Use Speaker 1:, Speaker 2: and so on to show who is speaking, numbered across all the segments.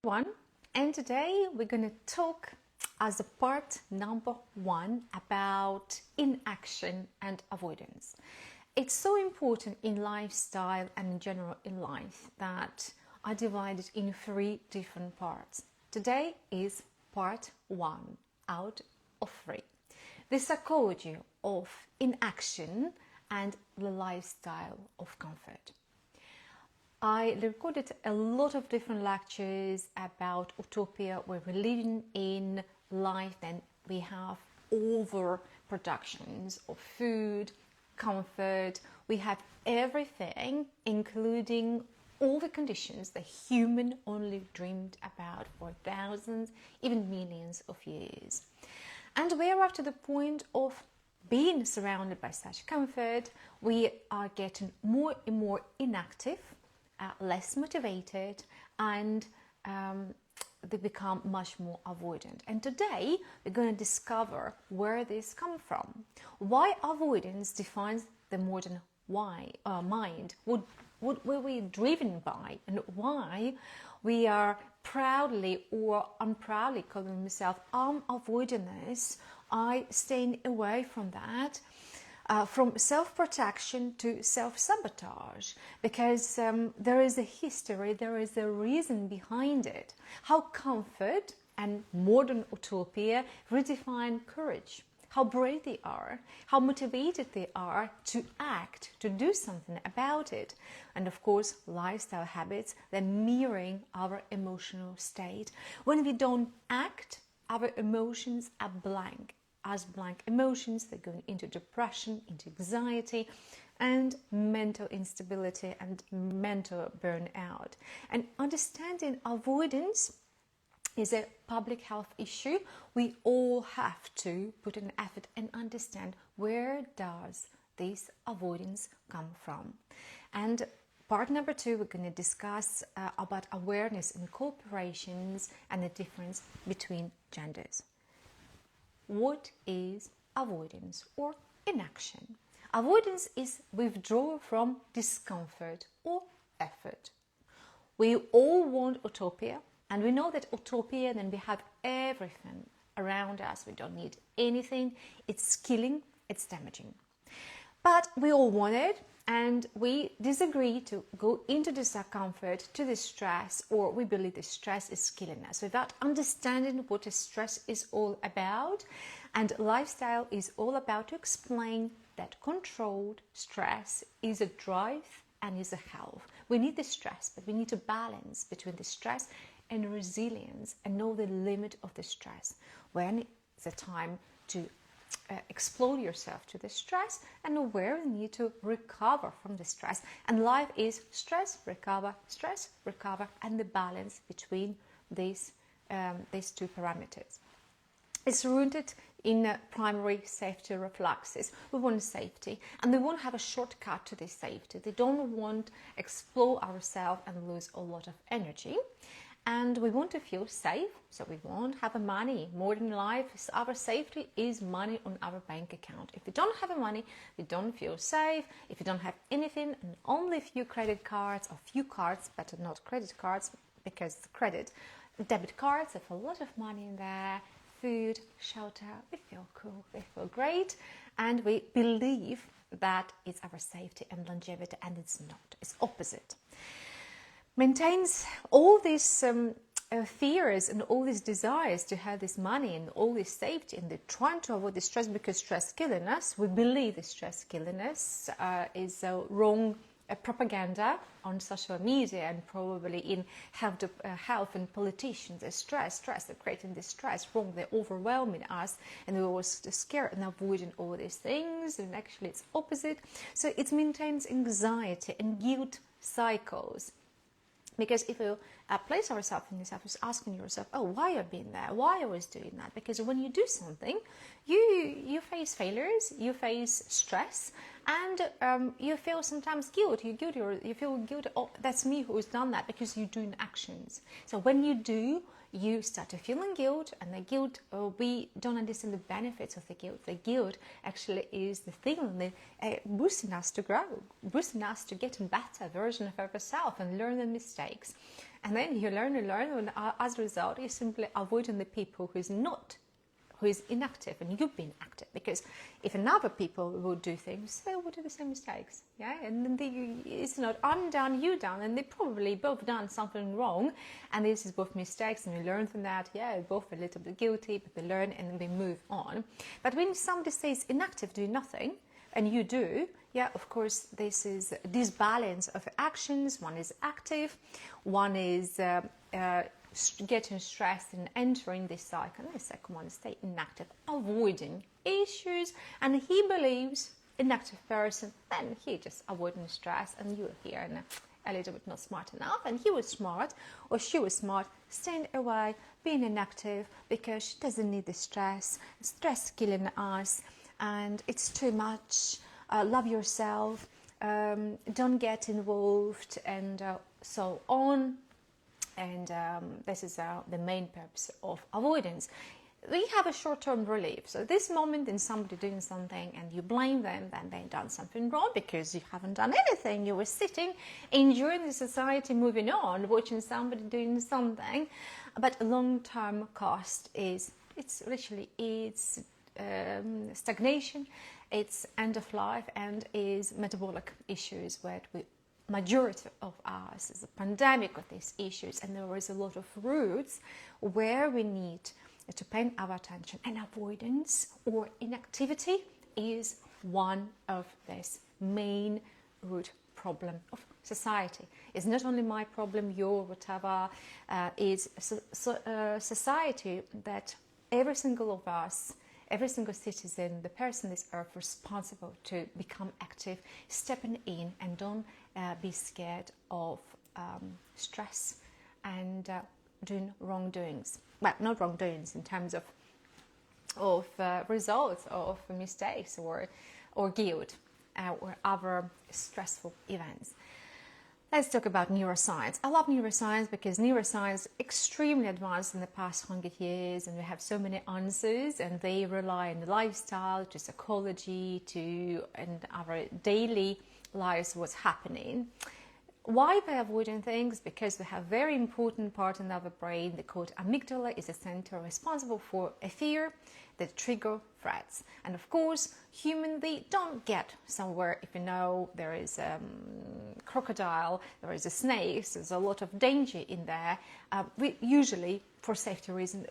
Speaker 1: One, and today we're going to talk as a part number 1 about inaction and avoidance. It's so important in lifestyle and in general in life that I divide it in 3 different parts. Today is part 1 out of 3. The psychology of inaction and the lifestyle of comfort. I recorded a lot of different lectures about utopia where we're living in life and we have overproductions of food, comfort. We have everything, including all the conditions the human only dreamed about for thousands, even millions of years. And we are up to the point of being surrounded by such comfort. We are getting more and more inactive, less motivated, and they become much more avoidant. And today we're going to discover where this comes from, why avoidance defines the modern mind, what were we driven by, and why we are proudly or unproudly calling themselves, I'm avoiding this, I staying away from that. From self-protection to self-sabotage, because there is a history, there is a reason behind it. How comfort and modern utopia redefine courage, how brave they are, how motivated they are to act, to do something about it. And of course, lifestyle habits, they're mirroring our emotional state. When we don't act, our emotions are blank. As blank emotions, they're going into depression, into anxiety, and mental instability and mental burnout. And understanding avoidance is a public health issue. We all have to put an effort and understand where does this avoidance come from. And part number 2, we're going to discuss about awareness in corporations and the difference between genders. What is avoidance or inaction? Avoidance is withdrawal from discomfort or effort. We all want utopia, and we know that utopia, then we have everything around us. We don't need anything. It's killing, it's damaging. But we all want it, and we disagree to go into the discomfort, to the stress, or we believe the stress is killing us without understanding what the stress is all about. And lifestyle is all about to explain that controlled stress is a drive and is a health. We need the stress, but we need to balance between the stress and resilience and know the limit of the stress. When it's the time to explode yourself to the stress, and where you need to recover from the stress. And life is stress, recover, and the balance between these 2 parameters. It's rooted in primary safety reflexes. We want safety, and we won't have a shortcut to this safety. They don't want to explode ourselves and lose a lot of energy. And we want to feel safe, so we won't have money. Modern life, our safety is money on our bank account. If we don't have money, we don't feel safe. If you don't have anything, and only a few credit cards, or few cards, but not credit cards, because debit cards have a lot of money in there, food, shelter, we feel cool, we feel great, and we believe that it's our safety and longevity, and it's not, it's opposite. Maintains all these fears and all these desires to have this money and all this safety, and they're trying to avoid the stress because stress is killing us. We believe the stress killing us is wrong propaganda on social media and probably in health and politicians. There's stress, they're creating this stress, wrong, they're overwhelming us, and we're always scared and avoiding all these things, and actually it's opposite. So it maintains anxiety and guilt cycles. Because if you place ourselves in yourself, just asking yourself, oh, why I've been there, why I was doing that? Because when you do something, you face failures, you face stress, and you feel sometimes guilt. You feel guilty. Oh, that's me who's done that, because you're doing actions. So when you do, you start to feeling guilt, and the guilt, we don't understand the benefits of the guilt. The guilt actually is the thing that boosting us to grow, boosting us to get a better version of ourselves and learn the mistakes. And then you learn and learn, and as a result, you're simply avoiding the people who is inactive, and you've been active. Because if another people would do things, they would do the same mistakes, yeah. And then it's not I'm done, you done, and they probably both done something wrong, and this is both mistakes, and we learn from that. Yeah, both a little bit guilty, but they learn and then they move on. But when somebody stays inactive, doing nothing, and you do, yeah, of course, this is this balance of actions. One is active, one is getting stressed and entering this cycle, and the second one is stay inactive, avoiding issues. And he believes, inactive person, then he just avoiding stress, and you're here and a little bit not smart enough. And he was smart, or she was smart, staying away, being inactive, because she doesn't need the stress killing us, and it's too much. Love yourself, don't get involved, and so on. And this is the main purpose of avoidance. We have a short-term relief. So this moment in somebody doing something and you blame them, then they've done something wrong because you haven't done anything. You were sitting, enjoying the society, moving on, watching somebody doing something. But long-term cost is, it's stagnation, it's end of life, and is metabolic issues where majority of us is a pandemic of these issues, and there is a lot of roots where we need to pay our attention, and avoidance or inactivity is one of this main root problem of society. It's not only my problem, your, whatever, it's society that every single of us, every single citizen, the person on this earth responsible to become active, stepping in, and don't be scared of stress and doing wrongdoings. Well, not wrongdoings in terms of results of mistakes or guilt or other stressful events. Let's talk about neuroscience. I love neuroscience because neuroscience extremely advanced in the past 100 years, and we have so many answers, and they rely on the lifestyle, to psychology, to and our daily lives, what's happening. Why by avoiding things? Because we have very important part in our brain. The called amygdala is a center responsible for a fear that trigger threats. And of course, human, they don't get somewhere if you know there is a crocodile, there is a snake, so there's a lot of danger in there. We usually, for safety reasons,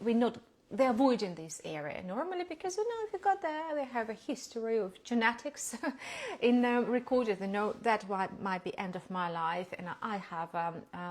Speaker 1: they're avoiding this area normally because if you got there, they have a history of genetics in recorded. They know that might be end of my life, and I have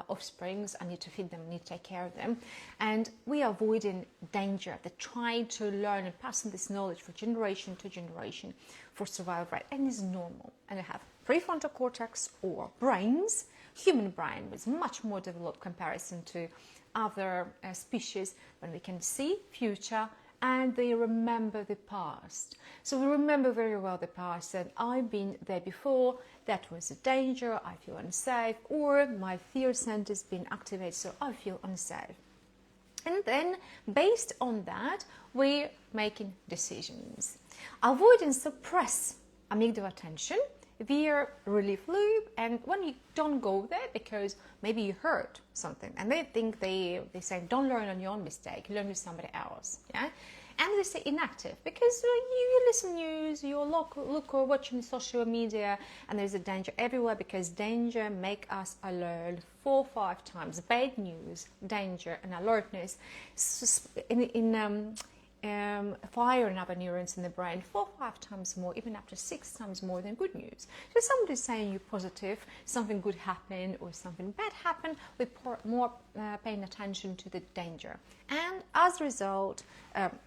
Speaker 1: offsprings. I need to feed them, I need to take care of them, and we are avoiding danger. They're trying to learn and passing this knowledge from generation to generation for survival, right? And it's normal. And they have prefrontal cortex or brains. Human brain is much more developed comparison to other species, when we can see future and they remember the past. So we remember very well the past, and I've been there before, that was a danger, I feel unsafe, or my fear center has been activated, so I feel unsafe. And then based on that, we're making decisions. Avoid and suppress amygdala attention via relief loop, and when you don't go there because maybe you heard something and they think they say don't learn on your own mistake, learn with somebody else, yeah. And they say inactive because you listen news, you look or watching social media, and there's a danger everywhere because danger make us alert 4 or 5 times. Bad news, danger, and alertness firing up neurons in the brain 4 or 5 times more, even up to 6 times more than good news. So somebody's saying you're positive, something good happened or something bad happened, we're more paying attention to the danger. And as a result,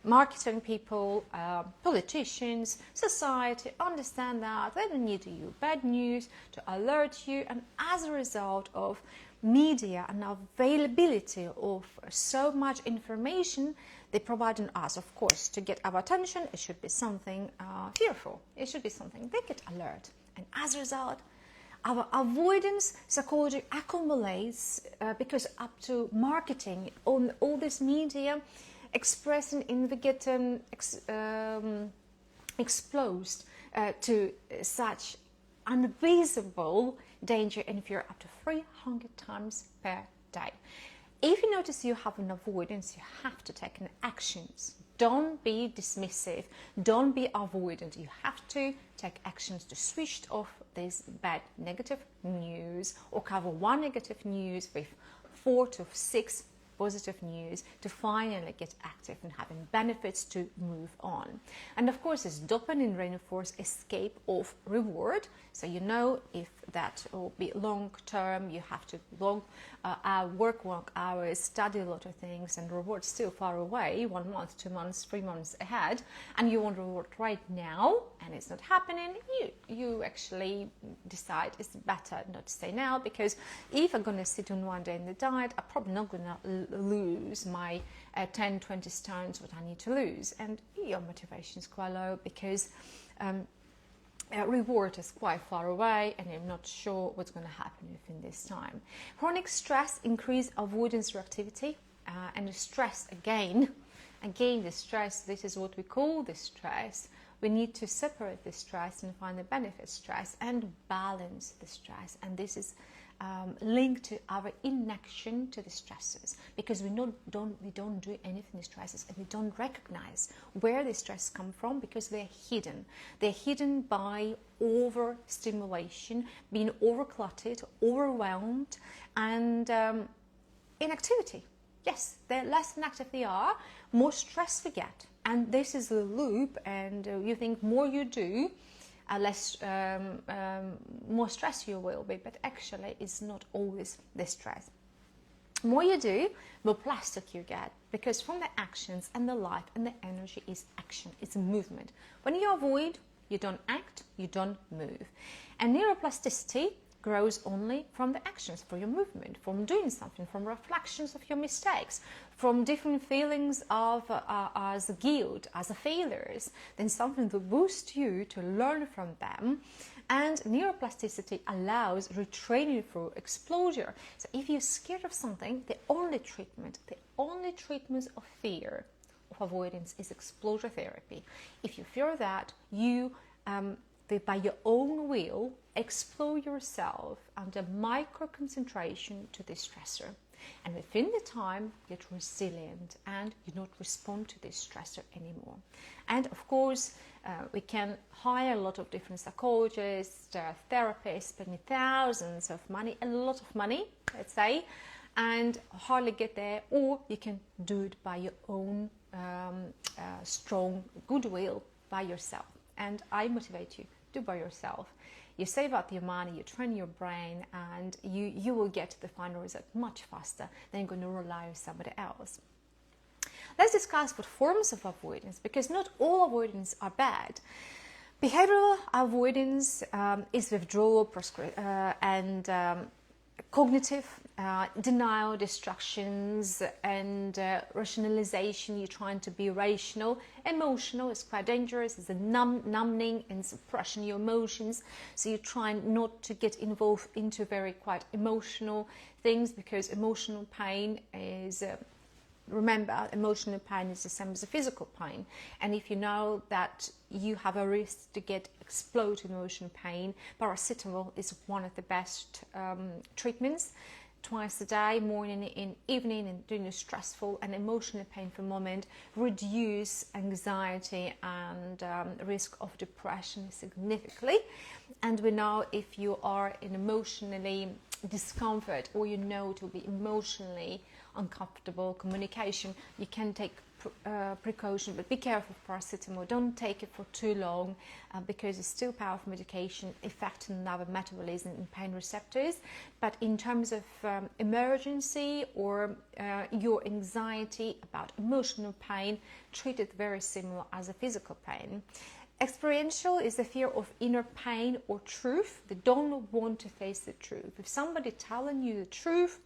Speaker 1: marketing people, politicians, society understand that they don't need you bad news to alert you, and as a result of media and availability of so much information they provide on us, of course, to get our attention, it should be something fearful. It should be something they get alert. And as a result, our avoidance psychology accumulates because up to marketing on all this media expressing in the getting exposed to such invisible danger and fear up to 300 times per day. If you notice you have an avoidance, you have to take an actions. Don't be dismissive. Don't be avoidant. You have to take actions to switch off this bad negative news, or cover one negative news with 4 to 6 positive news to finally get active and having benefits to move on. And of course, this dopamine reinforced escape of reward. So you know, if that will be long term, you have to work long hours, study a lot of things, and reward still far away, 1 month, 2 months, 3 months ahead, and you want reward right now, and it's not happening, you actually decide it's better not to say now, because if I'm going to sit on one day in the diet, I'm probably not going to lose my 10, 20 stones what I need to lose, and your motivation is quite low because reward is quite far away and you're not sure what's going to happen within this time. Chronic stress increase avoidance reactivity, and the stress again the stress, this is what we call the stress. We need to separate the stress and find the benefit stress and balance the stress, and this is linked to our inaction to the stresses, because we don't do anything in the stresses, and we don't recognize where the stress come from, because they're hidden by overstimulation, being overcluttered, overwhelmed, and inactivity. Yes, the less inactive they are, more stress we get, and this is the loop. And you think more you do, more stress you will be, but actually it's not always the stress. More you do, more plastic you get, because from the actions and the life and the energy is action, it's movement. When you avoid, you don't act, you don't move. And neuroplasticity grows only from the actions, from your movement, from doing something, from reflections of your mistakes, from different feelings of as guilt, as failures, then something to boost you to learn from them. And neuroplasticity allows retraining through exposure. So if you're scared of something, the only treatment of fear, of avoidance, is exposure therapy. If you fear that, you by your own will explore yourself under micro concentration to the stressor, and within the time get resilient and you not respond to this stressor anymore. And of course, we can hire a lot of different psychologists, therapists, spending thousands of money, a lot of money, let's say, and hardly get there, or you can do it by your own strong goodwill by yourself. And I motivate you, do by yourself. You save up your money, you train your brain, and you will get to the final result much faster than you're going to rely on somebody else. Let's discuss what forms of avoidance, because not all avoidance are bad. Behavioral avoidance is withdrawal and cognitive denial, distractions, and rationalization. You're trying to be rational. Emotional is quite dangerous. It's a numbing and suppression your emotions. So you're trying not to get involved into very quite emotional things, because emotional pain is remember, emotional pain is the same as the physical pain. And if you know that you have a risk to get exploded emotional pain, paracetamol is one of the best treatments. Twice a day, morning and evening, and during a stressful and emotionally painful moment, reduce anxiety and risk of depression significantly. And we know if you are in emotionally discomfort, or you know it will be emotionally uncomfortable communication, you can take precaution, but be careful with paracetamol. Don't take it for too long, because it's still powerful medication affecting our metabolism and pain receptors. But in terms of emergency or your anxiety about emotional pain, treat it very similar as a physical pain. Experiential is the fear of inner pain or truth. They don't want to face the truth. If somebody telling you the truth,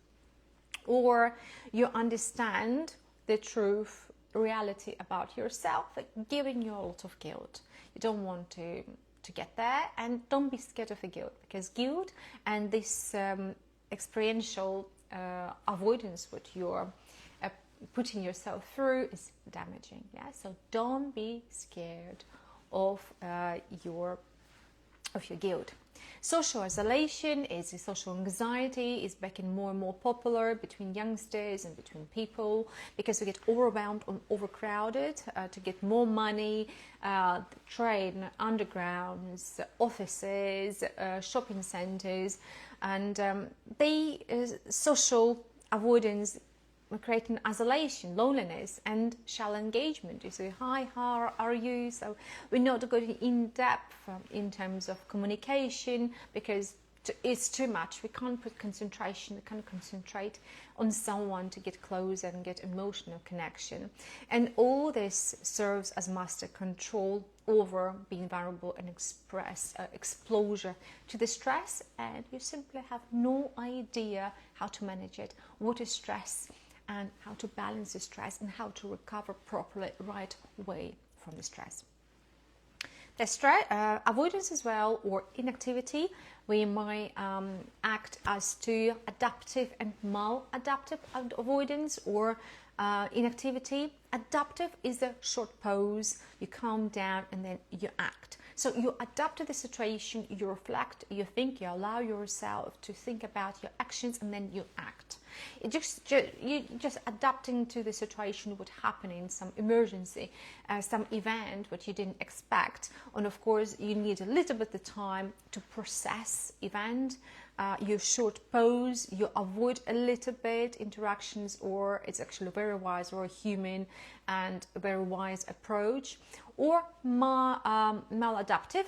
Speaker 1: or you understand the truth, reality about yourself, giving you a lot of guilt. You don't want to get there, and don't be scared of the guilt, because guilt and this experiential avoidance what you're putting yourself through is damaging. Yeah, so don't be scared of your guilt. Social isolation is a social anxiety is becoming more and more popular between youngsters and between people because we get overwhelmed and overcrowded to get more money, train, undergrounds, offices, shopping centres, and social avoidance creating isolation, loneliness, and shallow engagement. You say, hi, how are you? So we're not going in depth in terms of communication because it's too much. We can't put concentration, we can't concentrate on someone to get close and get emotional connection. And all this serves as master control over being vulnerable and exposure to the stress, and you simply have no idea how to manage it, what is stress, and how to balance the stress and how to recover properly, right way from the stress. The stress avoidance as well, or inactivity, we might act as to adaptive and maladaptive avoidance or inactivity. Adaptive is a short pause, you calm down and then you act. So you adapt to the situation, you reflect, you think, you allow yourself to think about your actions and then you act. You're just adapting to the situation, what happened in some emergency, some event what you didn't expect. And of course you need a little bit of time to process event. You short pause, you avoid a little bit interactions, or it's actually very wise or human and a very wise approach. Or maladaptive,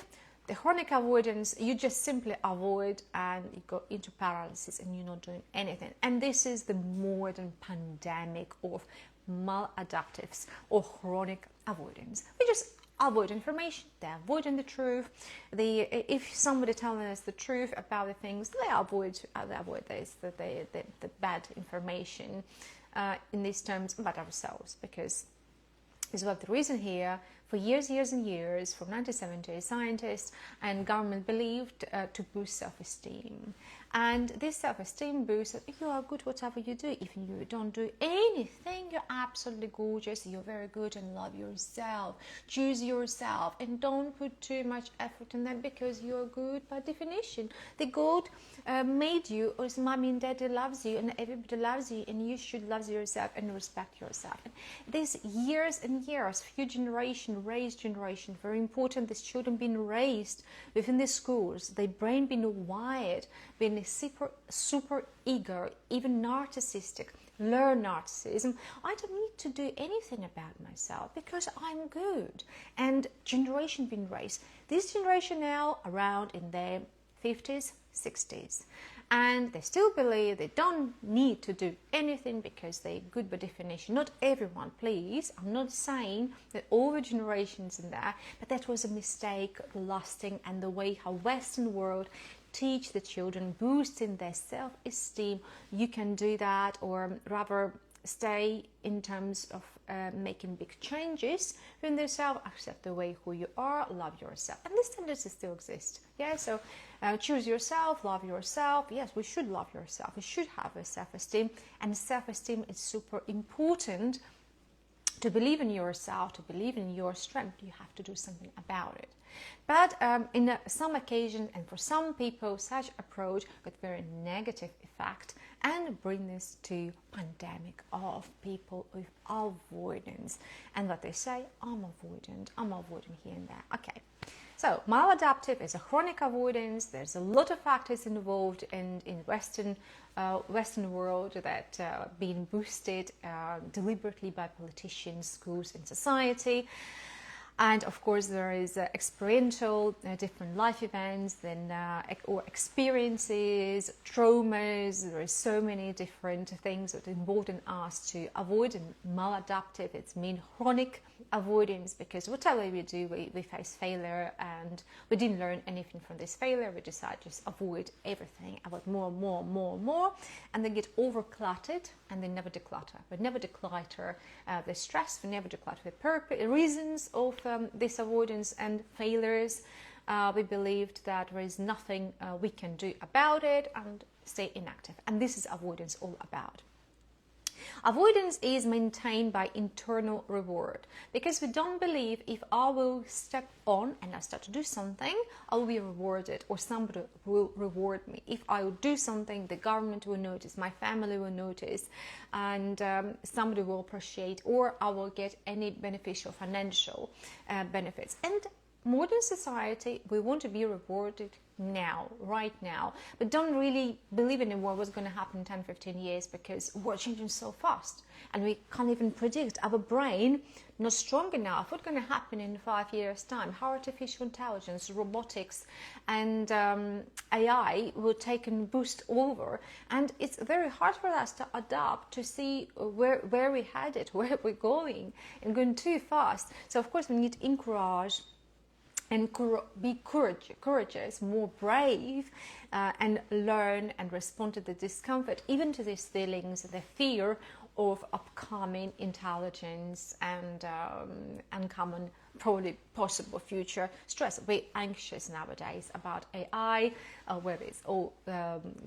Speaker 1: the chronic avoidance, you just simply avoid and you go into paralysis and you're not doing anything. And this is the modern pandemic of maladaptives or chronic avoidance. We just avoid information, they're avoiding the truth. If somebody telling us the truth about the things, they avoid this, the bad information in these terms about ourselves, because is what the reason here. For years and years, from 1970s, scientists and government believed to boost self-esteem. And this self-esteem boost, you are good whatever you do. Even you don't do anything, you're absolutely gorgeous, you're very good and love yourself. Choose yourself and don't put too much effort in that because you're good by definition. The God made you, or his mommy and daddy loves you and everybody loves you, and you should love yourself and respect yourself. And this years and years, few generation, raised generation, very important, these children being raised within the schools, their brain being wired, being super eager, even narcissistic, learn narcissism. I don't need to do anything about myself because I'm good. And generation being raised, this generation now around in their 50s, 60s, and they still believe they don't need to do anything because they're good by definition. Not everyone, please. I'm not saying that all the generations in there, but that was a mistake lasting, and the way how Western world teach the children, boosting their self-esteem. You can do that, or rather stay in terms of making big changes in themselves, accept the way who you are, love yourself. And this tendency still exists. Yeah, so choose yourself, love yourself. Yes, we should love yourself. We should have a self-esteem, and self-esteem is super important. To believe in yourself, to believe in your strength, you have to do something about it. But in some occasion, and for some people, such approach got very negative effect and bring this to pandemic of people with avoidance. And what they say, I'm avoiding here and there. Okay. So maladaptive is a chronic avoidance. There's a lot of factors involved in Western world that being boosted deliberately by politicians, schools, and society. And of course, there is experiential, different life events, then or experiences, traumas. There are so many different things that involved in us to avoid. And maladaptive, it's mean chronic avoidance, because whatever we do, we face failure, and we didn't learn anything from this failure. We decide just avoid everything, avoid more, and then get over cluttered, and then never declutter. We never declutter the stress. We never declutter the reasons of this avoidance and failures. We believed that there is nothing we can do about it and stay inactive, and this is avoidance all about. Avoidance is maintained by internal reward, because we don't believe if I will step on and I start to do something, I will be rewarded, or somebody will reward me. If I will do something, the government will notice, my family will notice, and somebody will appreciate, or I will get any beneficial financial benefits. And modern society, we want to be rewarded now, right now, but don't really believe in what's going to happen in 10, 15 years, because we're changing so fast and we can't even predict. Our brain not strong enough. What's going to happen in 5 years' time? How artificial intelligence, robotics, and AI will take and boost over, and it's very hard for us to adapt, to see where we're headed, where we're going, and going too fast. So of course we need to encourage and be courageous, more brave, and learn and respond to the discomfort, even to these feelings, the fear of upcoming intelligence and uncommon, probably possible future stress. We're anxious nowadays about AI, where it's all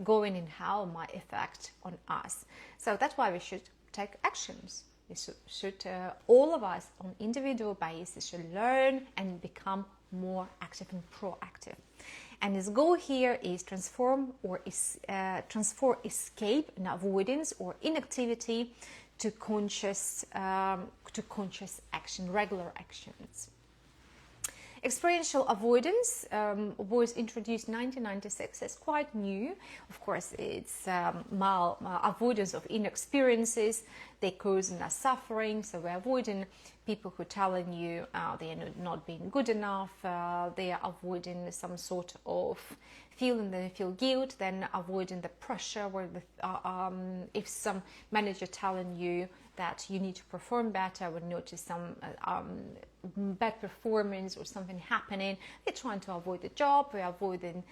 Speaker 1: going and how it might affect on us. So that's why we should take actions. We should all of us on individual basis should learn and become more active and proactive. And his goal here is transform escape and avoidance or inactivity to conscious action, regular actions. Experiential avoidance was introduced in 1996. It's quite new. Of course, it's avoidance of inexperiences. They cause us suffering, so we're avoiding people who are telling you they are not being good enough. They are avoiding some sort of feeling, they feel guilt, then avoiding the pressure where if some manager telling you that you need to perform better, or notice some bad performance or something happening, they're trying to avoid the job, we're avoiding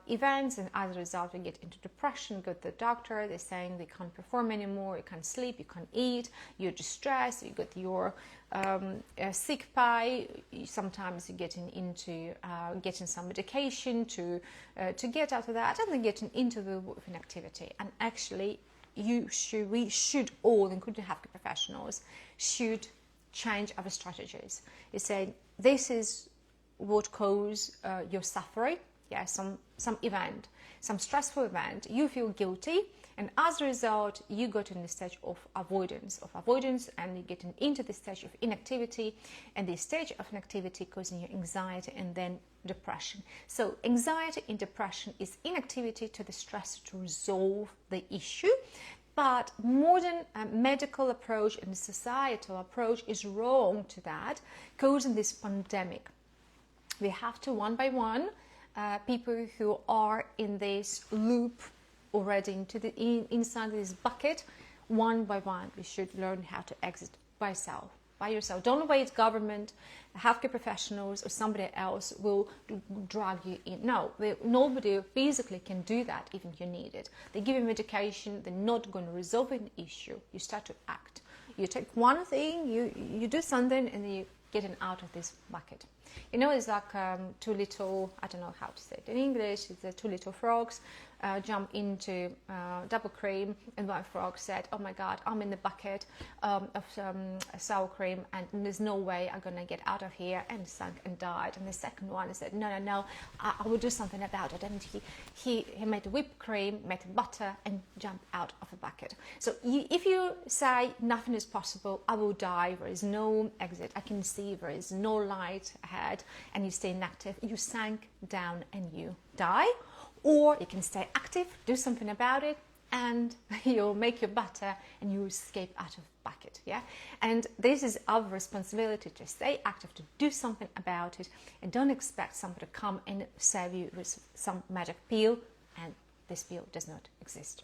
Speaker 1: events, and as a result we get into depression, go to the doctor, they're saying they can't perform anymore, you can't sleep, you can't eat, you're distressed, you got your sick pay, sometimes you're getting into getting some medication to get out of that, and then getting into the inactivity. And actually we should all, including healthcare professionals, should change our strategies. You say, this is what causes your suffering, some event, some stressful event, you feel guilty, and as a result you go to the stage of avoidance, and you're getting into the stage of inactivity, and the stage of inactivity causing you anxiety and then depression. So anxiety and depression is inactivity to the stress to resolve the issue. But modern medical approach and societal approach is wrong to that, causing this pandemic. We have to, one by one, people who are in this loop already inside this bucket, one by one, we should learn how to exit by yourself. Don't wait government, healthcare professionals or somebody else will drag you in. No, nobody physically can do that even if you need it. They give you medication, they're not going to resolve an issue. You start to act. You take one thing, you do something, and then you get out of this bucket. It's like two little, I don't know how to say it in English, it's the two little frogs jump into double cream, and one frog said, oh my god, I'm in the bucket of sour cream and there's no way I'm gonna get out of here, and sank and died. And the second one said, no, I will do something about it, and he made whipped cream, made butter, and jumped out of a bucket. So if you say nothing is possible, I will die, there is no exit, I can see there is no light ahead, and you stay inactive, you sank down and you die. Or you can stay active, do something about it, and you'll make your butter and you escape out of the bucket. And this is our responsibility, to stay active, to do something about it, and don't expect someone to come and save you with some magic pill, and this pill does not exist.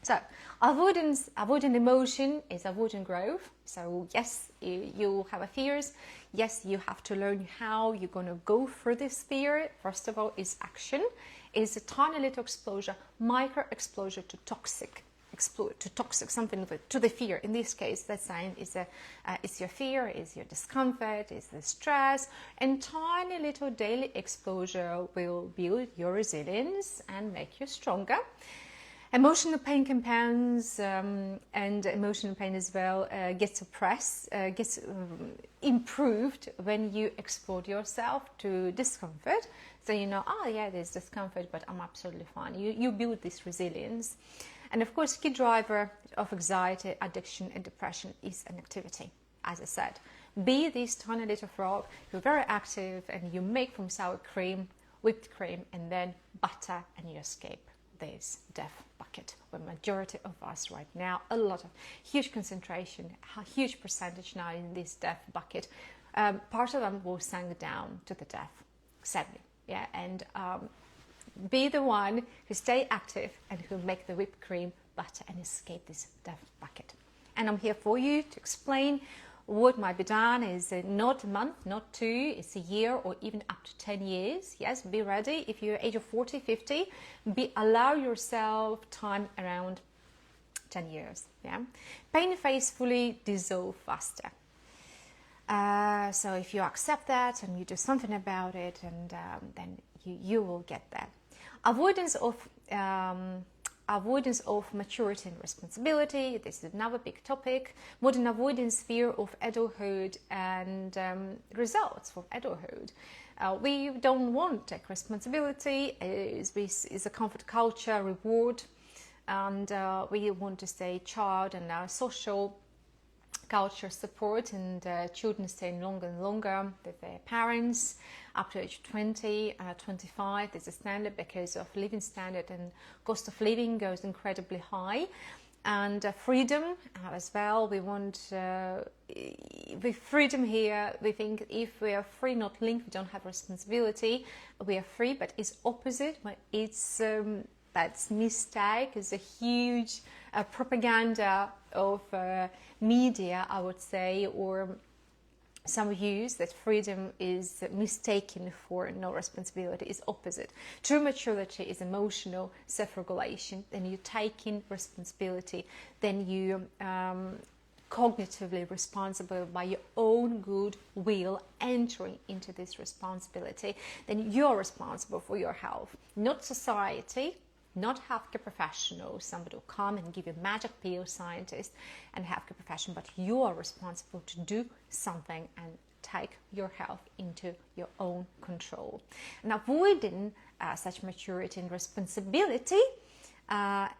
Speaker 1: So avoiding emotion is avoiding growth. So yes, you have a fears. Yes, you have to learn how you're going to go through this fear. First of all, is action. Is a tiny little exposure, micro exposure to toxic, something to the fear. In this case, that's saying is your fear, is your discomfort, is the stress, and tiny little daily exposure will build your resilience and make you stronger. Emotional pain compounds and emotional pain as well gets suppressed, gets improved when you expose yourself to discomfort. So you know, oh yeah, there's discomfort, but I'm absolutely fine. You build this resilience. And of course, key driver of anxiety, addiction and depression is an activity, as I said. Be this tiny little frog, you're very active and you make from sour cream, whipped cream and then butter and you escape this death bucket, where majority of us right now, a lot of huge concentration, a huge percentage now in this death bucket. Part of them will sink down to the death, sadly. Yeah, and be the one who stay active and who make the whipped cream, butter and escape this death bucket. And I'm here for you to explain what might be done. Is not a month, not two, it's a year or even up to 10 years. Yes, be ready. If you're age of 40, 50, allow yourself time around 10 years. Yeah, pain faithfully dissolve faster. So if you accept that and you do something about it, and then you will get there. Avoidance of maturity and responsibility. This is another big topic. Modern avoidance, fear of adulthood and results of adulthood. We don't want to take responsibility. It's a comfort culture, reward, and we want to stay child and our social culture support, and children staying longer and longer with their parents up to age 20, 25. There's a standard because of living standard and cost of living goes incredibly high. And freedom as well. We want with freedom here, we think if we are free, not linked, we don't have responsibility, we are free, but it's opposite. It's that's mistake. Is a huge propaganda of media, I would say, or some use that freedom is mistaken for no responsibility. Is opposite. True maturity is emotional self-regulation. Then you take in responsibility. Then you cognitively responsible by your own good will entering into this responsibility. Then you're responsible for your health, not society, not healthcare professional, somebody will come and give you a magic pill, scientist and healthcare professional, but you are responsible to do something and take your health into your own control. And avoiding such maturity and responsibility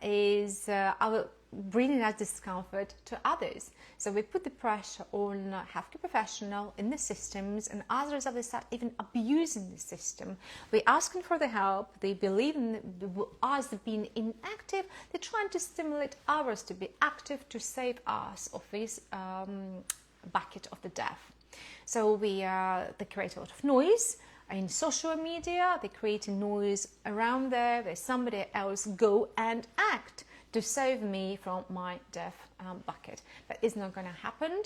Speaker 1: is our bringing that discomfort to others. So we put the pressure on healthcare professional in the systems, and as a result they start even abusing the system. We're asking for the help, they believe in us being inactive, they're trying to stimulate others to be active to save us of this bucket of the death. So they create a lot of noise in social media, they create noise around there, there's somebody else go and act to save me from my death bucket. But it's not going to happen.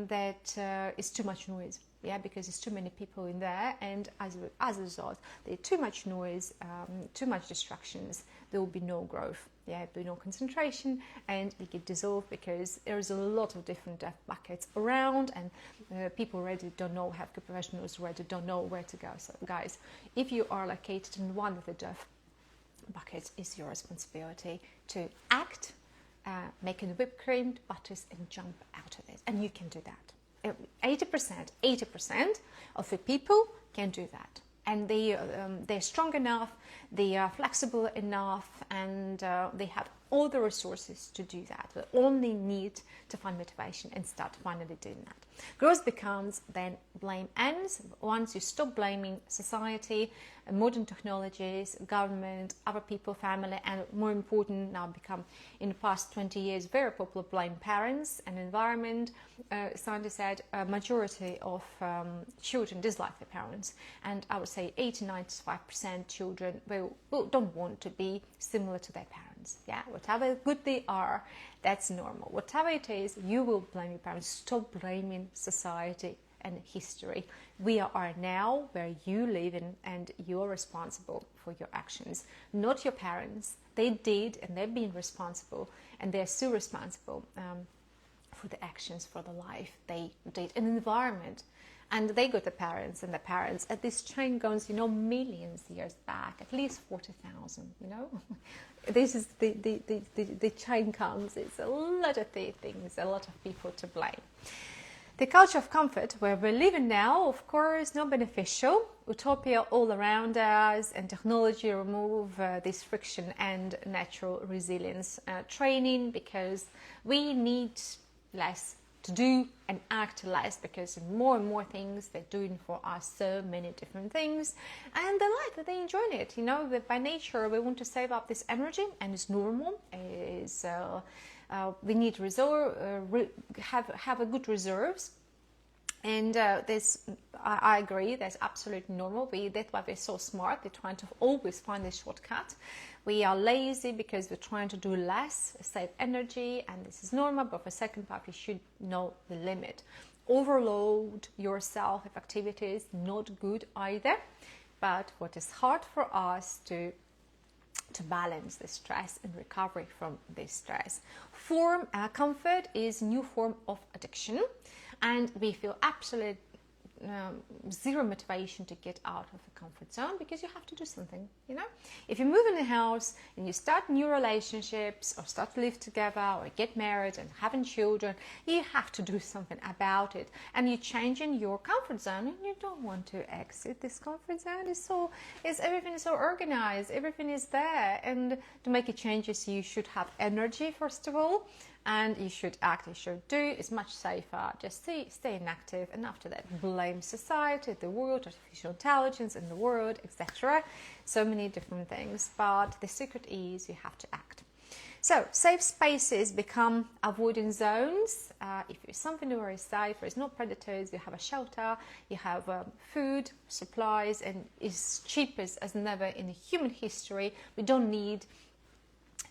Speaker 1: That is too much noise. Yeah, because there's too many people in there, and as a result, there's too much noise, too much distractions. There will be no growth. Yeah, there'll be no concentration, and it get dissolved because there's a lot of different death buckets around, and people already don't know, healthcare professionals already don't know where to go. So, guys, if you are located in one of the death buckets, it's your responsibility to act, making whipped cream, butters, and jump out of it. And you can do that. 80% of the people can do that. And they're strong enough, they are flexible enough, and they have all the resources to do that. They only need to find motivation and start finally doing that. Growth becomes then blame ends once you stop blaming society, modern technologies, government, other people, family, and more important now become in the past 20 years very popular, blame parents and environment. Scientists said a majority of children dislike their parents, and I would say 80-95% children don't want to be similar to their parents. Yeah, whatever good they are, that's normal. Whatever it is, you will blame your parents. Stop blaming society and history. We are now where you live in, and you're responsible for your actions, not your parents. They did, and they've been responsible, and they're still responsible for the actions, for the life they did, an environment. And they got the parents, and the parents, at this chain goes, millions of years back, at least 40,000, this is the chain comes. It's a lot of things, a lot of people to blame. The culture of comfort where we're living now, of course, not beneficial. Utopia all around us, and technology remove this friction and natural resilience training, because we need less to do and act less, because more and more things they're doing for us, so many different things, and they like that, they enjoy it. You know, that by nature we want to save up this energy, and it's normal. We need have a good reserves, and I agree, that's absolutely normal. That's why we're so smart. We're trying to always find this shortcut. We are lazy because we're trying to do less, save energy, and this is normal. But for second part, you should know the limit. Overload yourself with activities, not good either. But what is hard for us to balance the stress and recovery from this stress. Comfort is new form of addiction, and we feel absolute zero motivation to get out of the comfort zone, because you have to do something. You know, if you move in a house and you start new relationships, or start to live together, or get married and having children, you have to do something about it, and you're changing your comfort zone, and you don't want to exit this comfort zone. Everything is so organized, everything is there, and to make a changes you should have energy first of all, and you should act, you should do. It's much safer. Just stay inactive, and after that blame society, the world, artificial intelligence in the world, etc. So many different things, but the secret is you have to act. So safe spaces become avoiding zones. If it's something very safe, there's no predators, you have a shelter, you have food, supplies, and it's cheap as never in human history. We don't need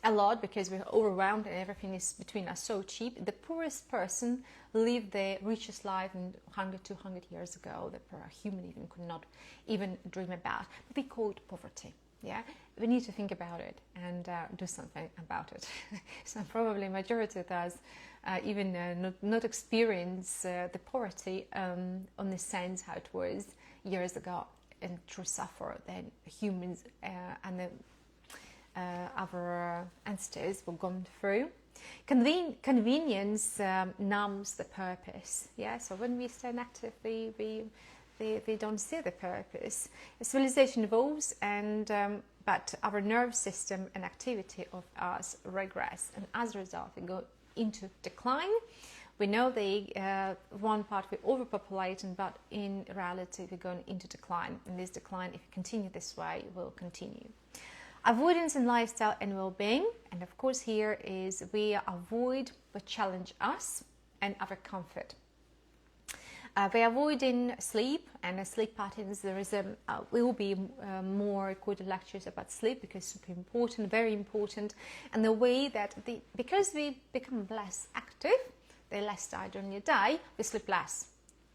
Speaker 1: a lot because we're overwhelmed and everything is between us so cheap. The poorest person lived the richest life in 100, 200 years ago that a human even could not even dream about. But we call it poverty. Yeah, we need to think about it and do something about it. So probably majority of us even not experience the poverty on the sense how it was years ago, and to suffer than humans and the other entities were going through. Convenience numbs the purpose. Yeah, so when we stay inactive, we don't see the purpose. Civilization evolves, and but our nerve system and activity of us regress, and as a result, we go into decline. We know one part we're overpopulating, but in reality, we're going into decline. And this decline, if we continue this way, will continue. Avoidance in lifestyle and well-being, and of course here is we avoid what challenge us and our comfort. We're avoiding sleep and sleep patterns. There is will be more recorded lectures about sleep, because it's super important, very important, and the way that because we become less active, they're less tired during the day, we sleep less.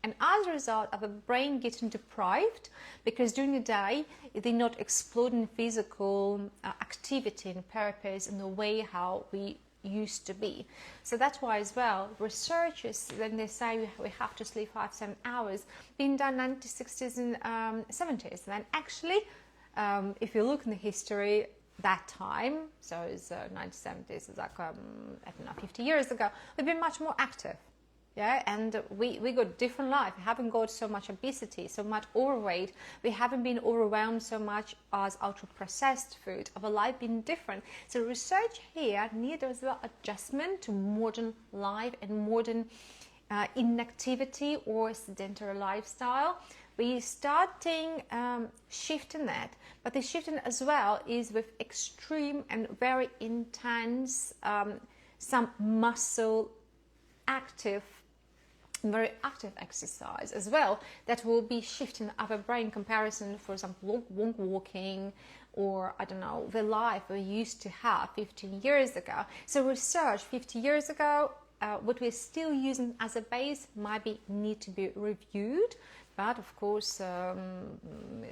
Speaker 1: And as a result, our brain getting deprived, because during the day they're not exploding physical activity and purpose in the way how we used to be. So that's why as well, researchers, when they say we have to sleep 5-7 hours, been done 1960s and 70s. And then actually, if you look in the history, that time, so it's 1970s, it's like, I don't know, 50 years ago, we've been much more active. Yeah, and we got different life. We haven't got so much obesity, so much overweight. We haven't been overwhelmed so much as ultra-processed food. Our life been different. So research here needs as well adjustment to modern life and modern inactivity or sedentary lifestyle. We starting shifting that, but the shifting as well is with extreme and very intense, some muscle active, very active exercise as well, that will be shifting our brain comparison, for example, walking, or I don't know, the life we used to have 15 years ago. So research 50 years ago, what we're still using as a base might need to be reviewed. But of course,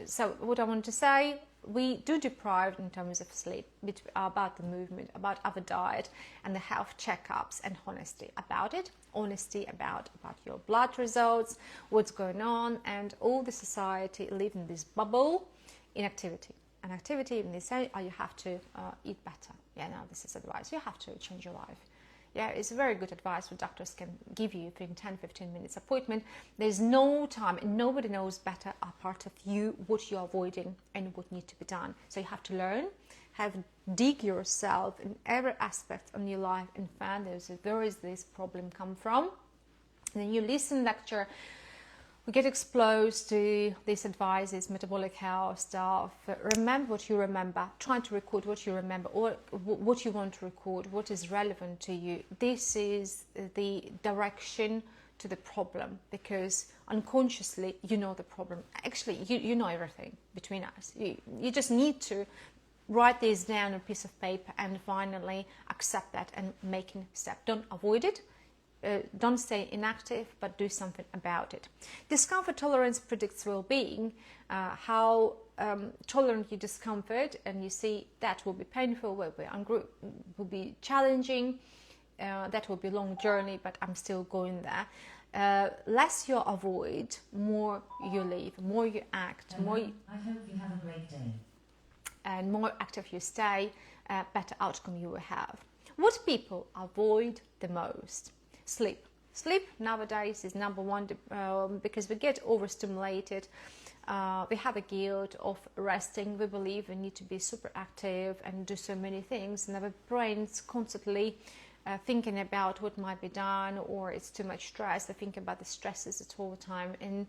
Speaker 1: so what I want to say, we do deprive in terms of sleep, about the movement, about our diet, and the health checkups, and honesty about it. Honesty about your blood results, what's going on, and all the society live in this bubble, inactivity. an activity and they say, oh, you have to eat better. Yeah, no, this is advice. You have to change your life. Yeah, it's very good advice what doctors can give you in 10-15 minutes appointment. There's no time and nobody knows better apart of you what you're avoiding and what needs to be done. So you have to learn, dig yourself in every aspect of your life and find where is this problem come from. And then you listen lecture, we get exposed to these advices, metabolic health stuff. Remember what you remember. Try to record what you remember or what you want to record, what is relevant to you. This is the direction to the problem, because unconsciously you know the problem. Actually, you know everything between us. You just need to write this down on a piece of paper and finally accept that and make a step. Don't avoid it. Don't stay inactive, but do something about it. Discomfort tolerance predicts well-being. How tolerant you discomfort, and you see that will be painful, will be challenging, that will be a long journey, but I'm still going there. Less you avoid, more you live, more you act, more.
Speaker 2: I hope you have a great day.
Speaker 1: And more active you stay, better outcome you will have. What people avoid the most? Sleep. Sleep nowadays is number one because we get overstimulated. We have a guilt of resting. We believe we need to be super active and do so many things, and our brains constantly thinking about what might be done, or it's too much stress. They think about the stresses at all the time and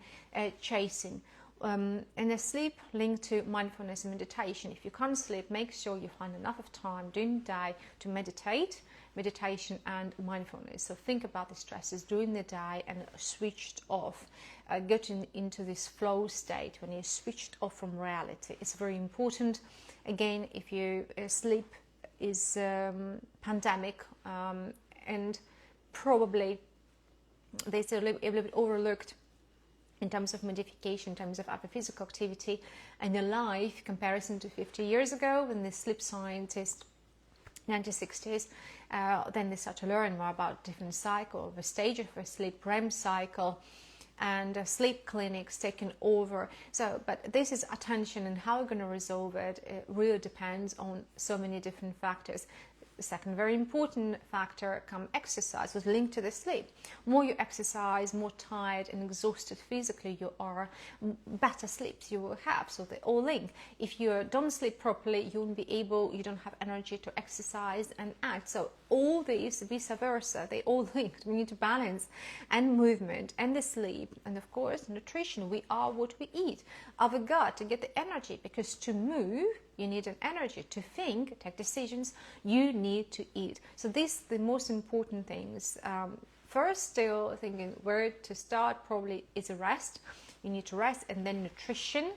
Speaker 1: chasing. And the sleep linked to mindfulness and meditation. If you can't sleep, make sure you find enough of time during the day to meditation and mindfulness. So think about the stresses during the day and switched off, getting into this flow state when you're switched off from reality. It's very important. Again, if you sleep is pandemic and probably there's a little bit overlooked in terms of modification, in terms of other physical activity in your life, comparison to 50 years ago when the sleep scientists, 1960s, then they start to learn more about different cycle, the stage of a sleep, REM cycle, and sleep clinics taken over. So, but this is attention, and how we're going to resolve it, it really depends on so many different factors. The second very important factor, exercise, was linked to the sleep. More you exercise, more tired and exhausted physically you are, better sleeps you will have. So they all link. If you don't sleep properly, you won't be able, you don't have energy to exercise and act. So all these, vice versa, they all linked. We need to balance and movement and the sleep, and of course nutrition. We are what we eat. Our gut to get the energy, because to move you need an energy. To think, take decisions, you need to eat. So these the most important things. First, still thinking where to start probably is a rest. You need to rest, and then nutrition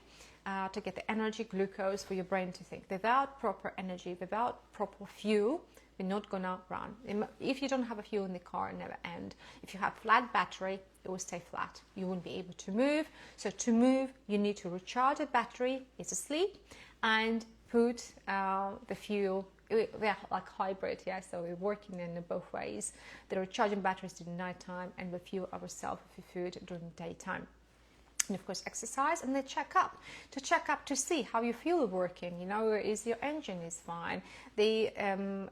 Speaker 1: to get the energy, glucose for your brain to think. Without proper energy, without proper fuel, we're not gonna run. If you don't have a fuel in the car, it never end. If you have flat battery, it will stay flat. You won't be able to move. So to move, you need to recharge the battery. It's asleep. And put the fuel, they're like hybrid, yeah, so we're working in both ways. The recharging batteries during nighttime, and we fuel ourselves with food during the daytime. And of course exercise, and then check up to see how you feel working, you know, is your engine is fine. The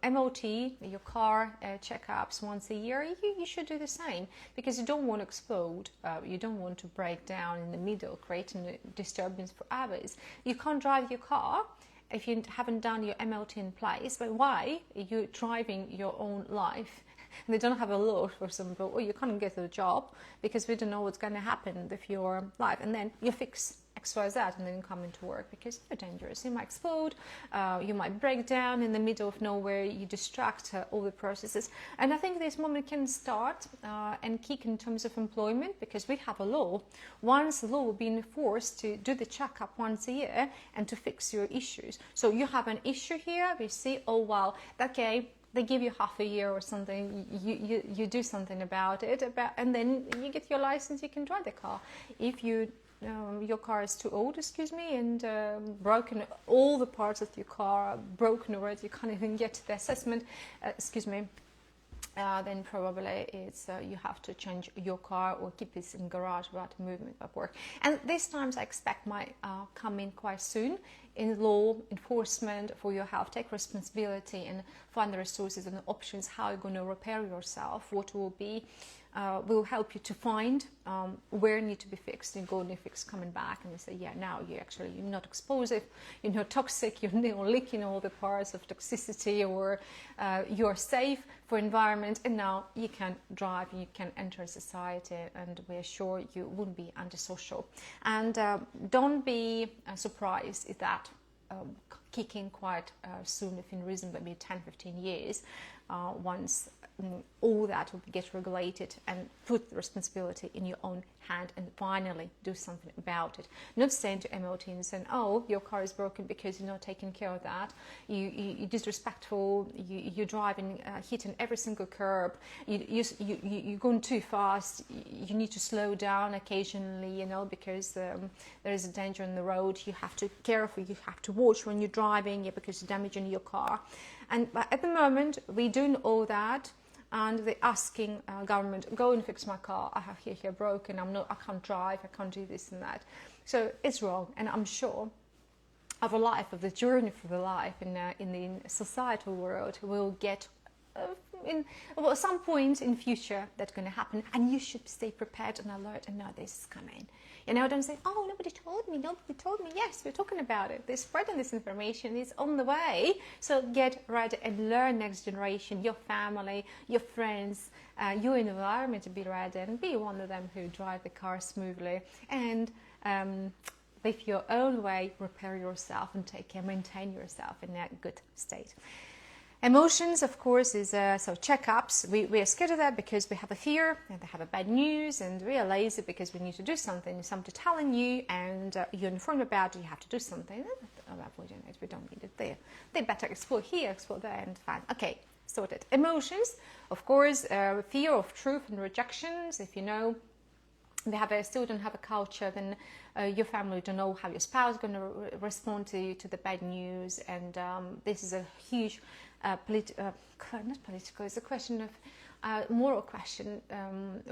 Speaker 1: MOT, your car checkups once a year, you should do the same, because you don't want to explode, you don't want to break down in the middle, creating a disturbance for others. You can't drive your car if you haven't done your MOT in place. But why? You're driving your own life. And they don't have a law for example, or you can't get a job because we don't know what's going to happen with your life. And then you fix XYZ and then you come into work because you're dangerous. You might explode, you might break down in the middle of nowhere, you distract all the processes. And I think this moment can start and kick in terms of employment, because we have a law. Once the law will be enforced to do the checkup once a year and to fix your issues. So you have an issue here, we see, oh wow, okay, they give you half a year or something, you do something about it, and then you get your license, you can drive the car. If your car is too old, and broken, all the parts of your car are broken already, you can't even get the assessment, then probably it's you have to change your car or keep it in garage without movement at work. And these times I expect might come in quite soon. in law enforcement for your health. Take responsibility and find the resources and the options how you're going to repair yourself, what will help you to find where you need to be fixed. You go and you fix coming back and you say, yeah, now you're not explosive, you're not toxic, you're not leaking all the parts of toxicity, or you're safe for environment, and now you can drive, you can enter society, and we're sure you wouldn't be antisocial. And don't be surprised if that kick in quite soon, if in reason maybe 10-15 years, once all that will get regulated, and put the responsibility in your own hand and finally do something about it. Not saying to MOT and saying, oh, your car is broken because you're not taking care of that, you're disrespectful, you're driving, hitting every single curb, you're going too fast, you need to slow down occasionally, because there is a danger on the road, you have to be careful, you have to watch when you're driving, because you're damaging your car. And at the moment, we're doing all that, and they're asking government, go and fix my car, I have here broken, I can't drive, I can't do this and that. So it's wrong, and I'm sure of the journey for the life in the societal world will get at some point in future that's going to happen, and you should stay prepared and alert and know this is coming. Don't say, oh, nobody told me. Yes, we're talking about it. They're spreading this information. It's on the way. So get ready and learn next generation, your family, your friends, your environment to be ready, and be one of them who drive the car smoothly. And with your own way, repair yourself and maintain yourself in a good state. Emotions, of course, is so checkups. We are scared of that because we have a fear and they have a bad news, and we are lazy because we need to do something. Somebody telling you and you're informed about it, you have to do something. I'm avoiding it. We don't need it there. They better explore here, explore there, and fine. Okay, sorted. Emotions, of course, fear of truth and rejections. If they still don't have a culture, then your family don't know how your spouse is going to respond to the bad news, and this is a huge not political, it's a question of moral question,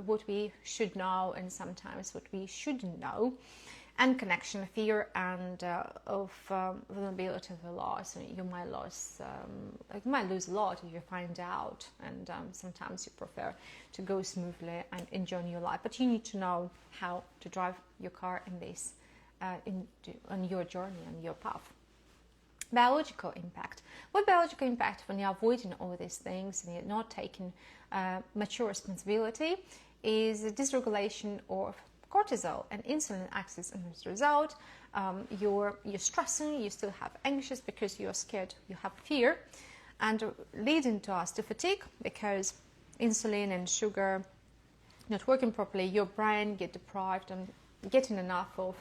Speaker 1: what we should know and sometimes what we shouldn't know, and connection, fear, and of vulnerability of the loss. You might lose a lot if you find out, and sometimes you prefer to go smoothly and enjoy your life, but you need to know how to drive your car in this on your journey, on your path. Biological impact. What biological impact when you're avoiding all these things and you're not taking mature responsibility is a dysregulation of cortisol and insulin axis, and as a result, you're stressing, you still have anxious because you're scared, you have fear, and leading to us to fatigue because insulin and sugar not working properly, your brain get deprived and getting enough of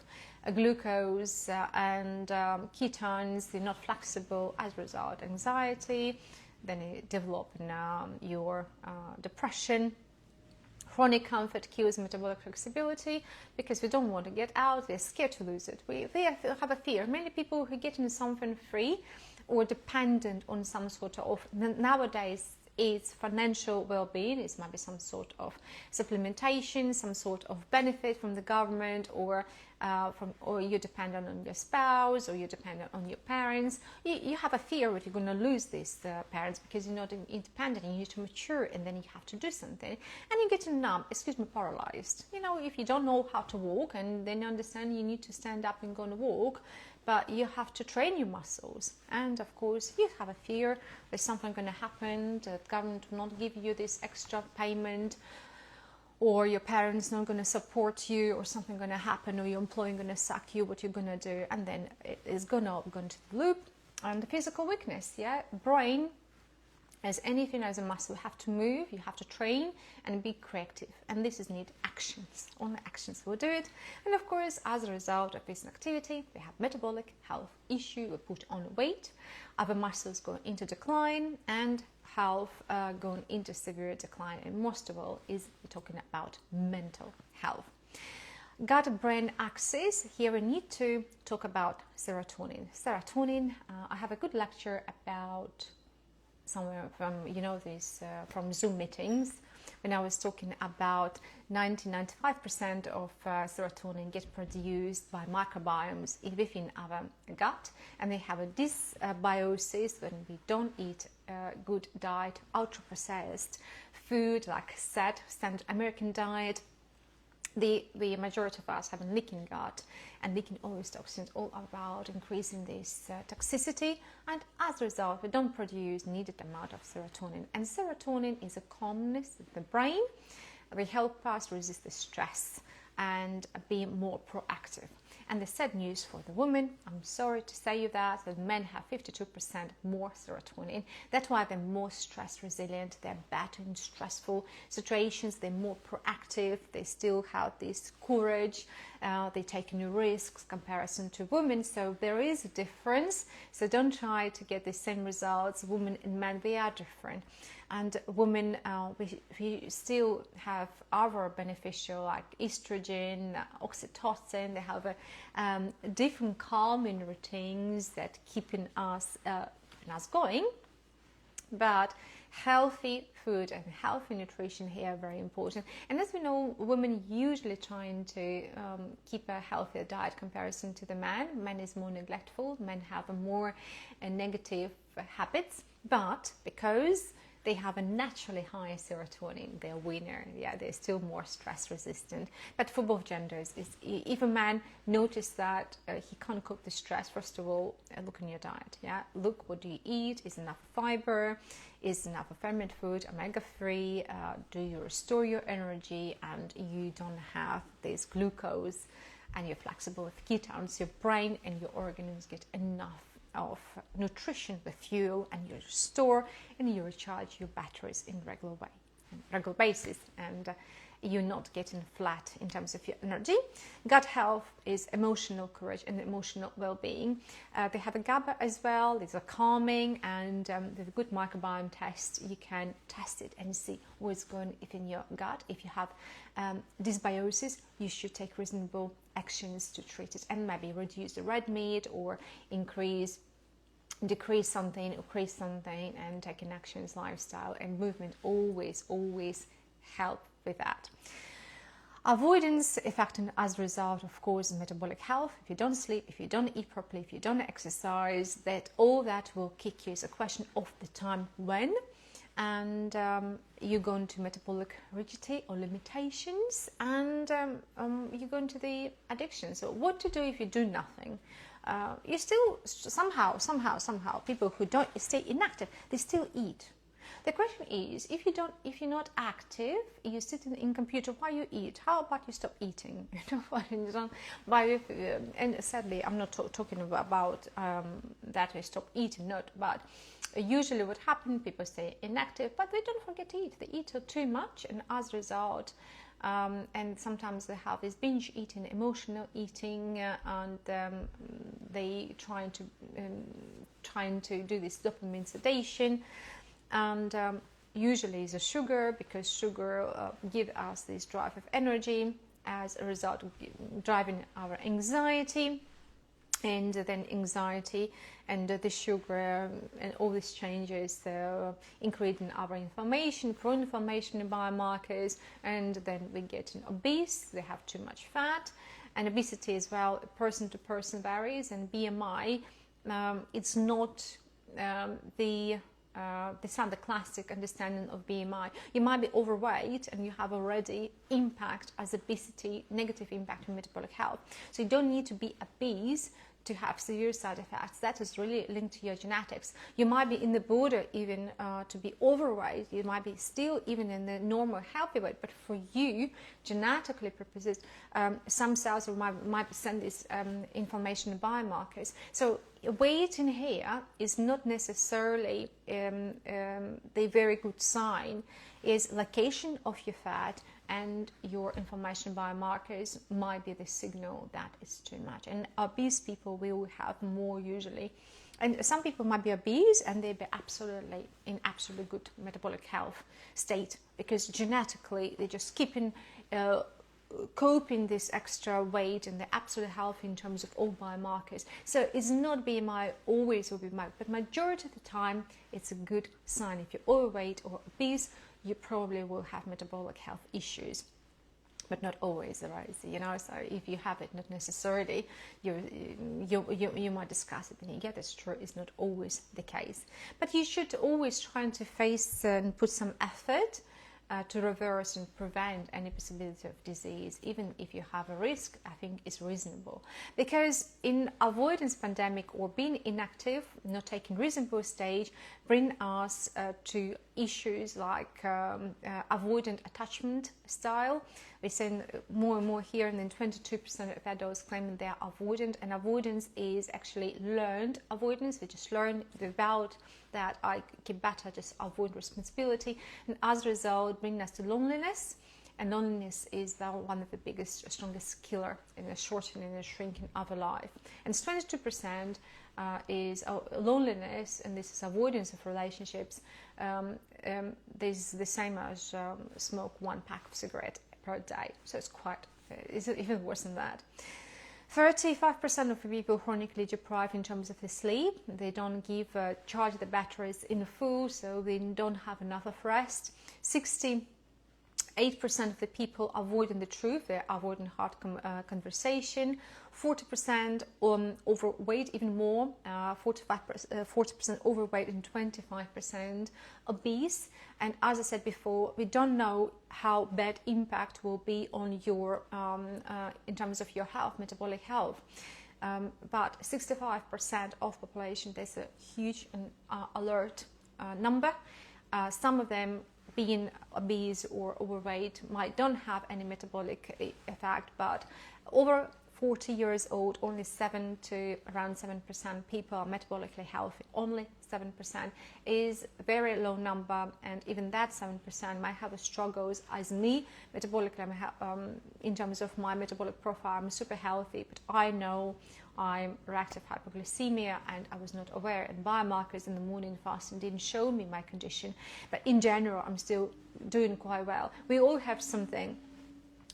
Speaker 1: glucose and ketones, they're not flexible, as a result anxiety, then you develop your depression. Chronic comfort kills metabolic flexibility because we don't want to get out, they're scared to lose it. They have a fear. Many people who get into something free or dependent on some sort of, nowadays it's financial well-being, it might be some sort of supplementation, some sort of benefit from the government, or you're dependent on your spouse, or you're dependent on your parents. You have a fear that you're going to lose these parents because you're not independent, and you need to mature, and then you have to do something, and you get numb, paralyzed. If you don't know how to walk, and then you understand you need to stand up and go and walk, but you have to train your muscles. And of course, you have a fear there's something going to happen, the government will not give you this extra payment, or your parents not going to support you, or something going to happen, or your employer going to sack you, what you're going to do, and then it is going to go into the loop. And the physical weakness, brain, as anything, as a muscle, you have to move, you have to train and be creative, and this is need actions. Only actions will do it. And of course, as a result of this activity, we have metabolic health issue, we put on weight, other muscles go into decline, and health going into severe decline. And most of all is we're talking about mental health. Gut-brain axis, here we need to talk about serotonin. I have a good lecture about somewhere from these from Zoom meetings when I was talking about 90-95% of serotonin gets produced by microbiomes within our gut, and they have a dysbiosis when we don't eat good diet, ultra-processed food like standard American diet. The majority of us have a leaking gut, and leaking all these toxins all about increasing this toxicity, and as a result we don't produce needed amount of serotonin. And serotonin is a calmness of the brain. They help us resist the stress and be more proactive. And the sad news for the women, I'm sorry to say you that men have 52% more serotonin. That's why they're more stress resilient, they're better in stressful situations, they're more proactive, they still have this courage, they take new risks comparison to women. So there is a difference. So don't try to get the same results. Women and men, they are different. And women, we still have other beneficial like estrogen, oxytocin. They have a different calming routines that keeping us going. But healthy food and healthy nutrition here are very important. And as we know, women usually trying to keep a healthier diet comparison to the man. Men is more neglectful. Men have a more negative habits, but because they have a naturally higher serotonin, they're winner. Yeah, they're still more stress resistant. But for both genders, if a man notices that he can't cope the stress, first of all, look in your diet. Yeah, look what do you eat? Is enough fiber? Is enough of fermented food, omega-3? Do you restore your energy and you don't have this glucose? And you're flexible with ketones. Your brain and your organs get enough of nutrition, the fuel, and you restore and you recharge your batteries in regular basis, and you're not getting flat in terms of your energy. Gut health is emotional courage and emotional well-being. They have a GABA as well. These are calming, and with a good microbiome test, you can test it and see what's going on in your gut. If you have dysbiosis, you should take reasonable actions to treat it, and maybe reduce the red meat or decrease something, increase something, and taking actions, lifestyle and movement always help with that. Avoidance affecting as a result, of course, metabolic health. If you don't sleep, if you don't eat properly, if you don't exercise, all that will kick you. It's a question of the time when, and you go into metabolic rigidity or limitations, and you go into the addiction. So what to do if you do nothing? You still somehow people who don't stay inactive, they still eat. The question is, if you're not active, you sit in computer while you eat. How about you stop eating? And sadly, I'm not talking about that we stop eating, not. But usually, what happens, people stay inactive, but they don't forget to eat. They eat too much, and as a result. And sometimes they have this binge eating, emotional eating, and they trying to do this dopamine sedation, and usually it's a sugar, because sugar gives us this drive of energy as a result of driving our anxiety. And then anxiety and the sugar and all these changes increasing our inflammation, pro-inflammation biomarkers, and then we get obese. They have too much fat, and obesity as well, person to person varies. And BMI, it's not the classic understanding of BMI. You might be overweight and you have already impact as obesity, negative impact on metabolic health. So you don't need to be obese to have severe side effects. That is really linked to your genetics. You might be in the border even to be overweight. You might be still even in the normal healthy weight, but for you, genetically purposes, some cells might send this information biomarkers. So weight in here is not necessarily the very good sign. Is location of your fat and your inflammation biomarkers might be the signal that it's too much. And obese people will have more usually. And some people might be obese and they'll be absolutely in absolutely good metabolic health state, because genetically they're just keeping coping this extra weight, and they're absolutely healthy in terms of all biomarkers. So it's not BMI always will be BMI, but majority of the time it's a good sign. If you're overweight or obese, you probably will have metabolic health issues, but not always, right? So if you have it, not necessarily, you might discuss it, and yeah, that's true, it's not always the case. But you should always try to face and put some effort to reverse and prevent any possibility of disease. Even if you have a risk, I think it's reasonable. Because in avoidance pandemic, or being inactive, not taking reasonable stage, bring us to issues like avoidant attachment style. We're seeing more and more here, and then 22% of adults claiming they are avoidant, and avoidance is actually learned avoidance. We just learn without that I can better just avoid responsibility, and as a result bring us to loneliness, and loneliness is one of the biggest, strongest killer in the shortening and shrinking of a life. And 22% is loneliness, and this is avoidance of relationships. This is the same as smoke 1 pack of cigarette per day, so it's even worse than that. 35% of people chronically deprived in terms of the sleep. They don't charge the batteries in full, so they don't have enough of rest. 68% of the people avoiding the truth, they're avoiding hard conversation. 40% overweight, even more, 40% overweight and 25% obese. And as I said before, we don't know how bad impact will be on your, in terms of your health, metabolic health. But 65% of population, there's a huge and alert number. Some of them being obese or overweight don't have any metabolic effect, but over 40 years old, only around 7% people are metabolically healthy. Only 7% is a very low number, and even that 7% might have struggles. As me, metabolically, in terms of my metabolic profile, I'm super healthy, but I know I'm reactive hypoglycemia, and I was not aware, and biomarkers in the morning fasting didn't show me my condition. But in general, I'm still doing quite well. We all have something,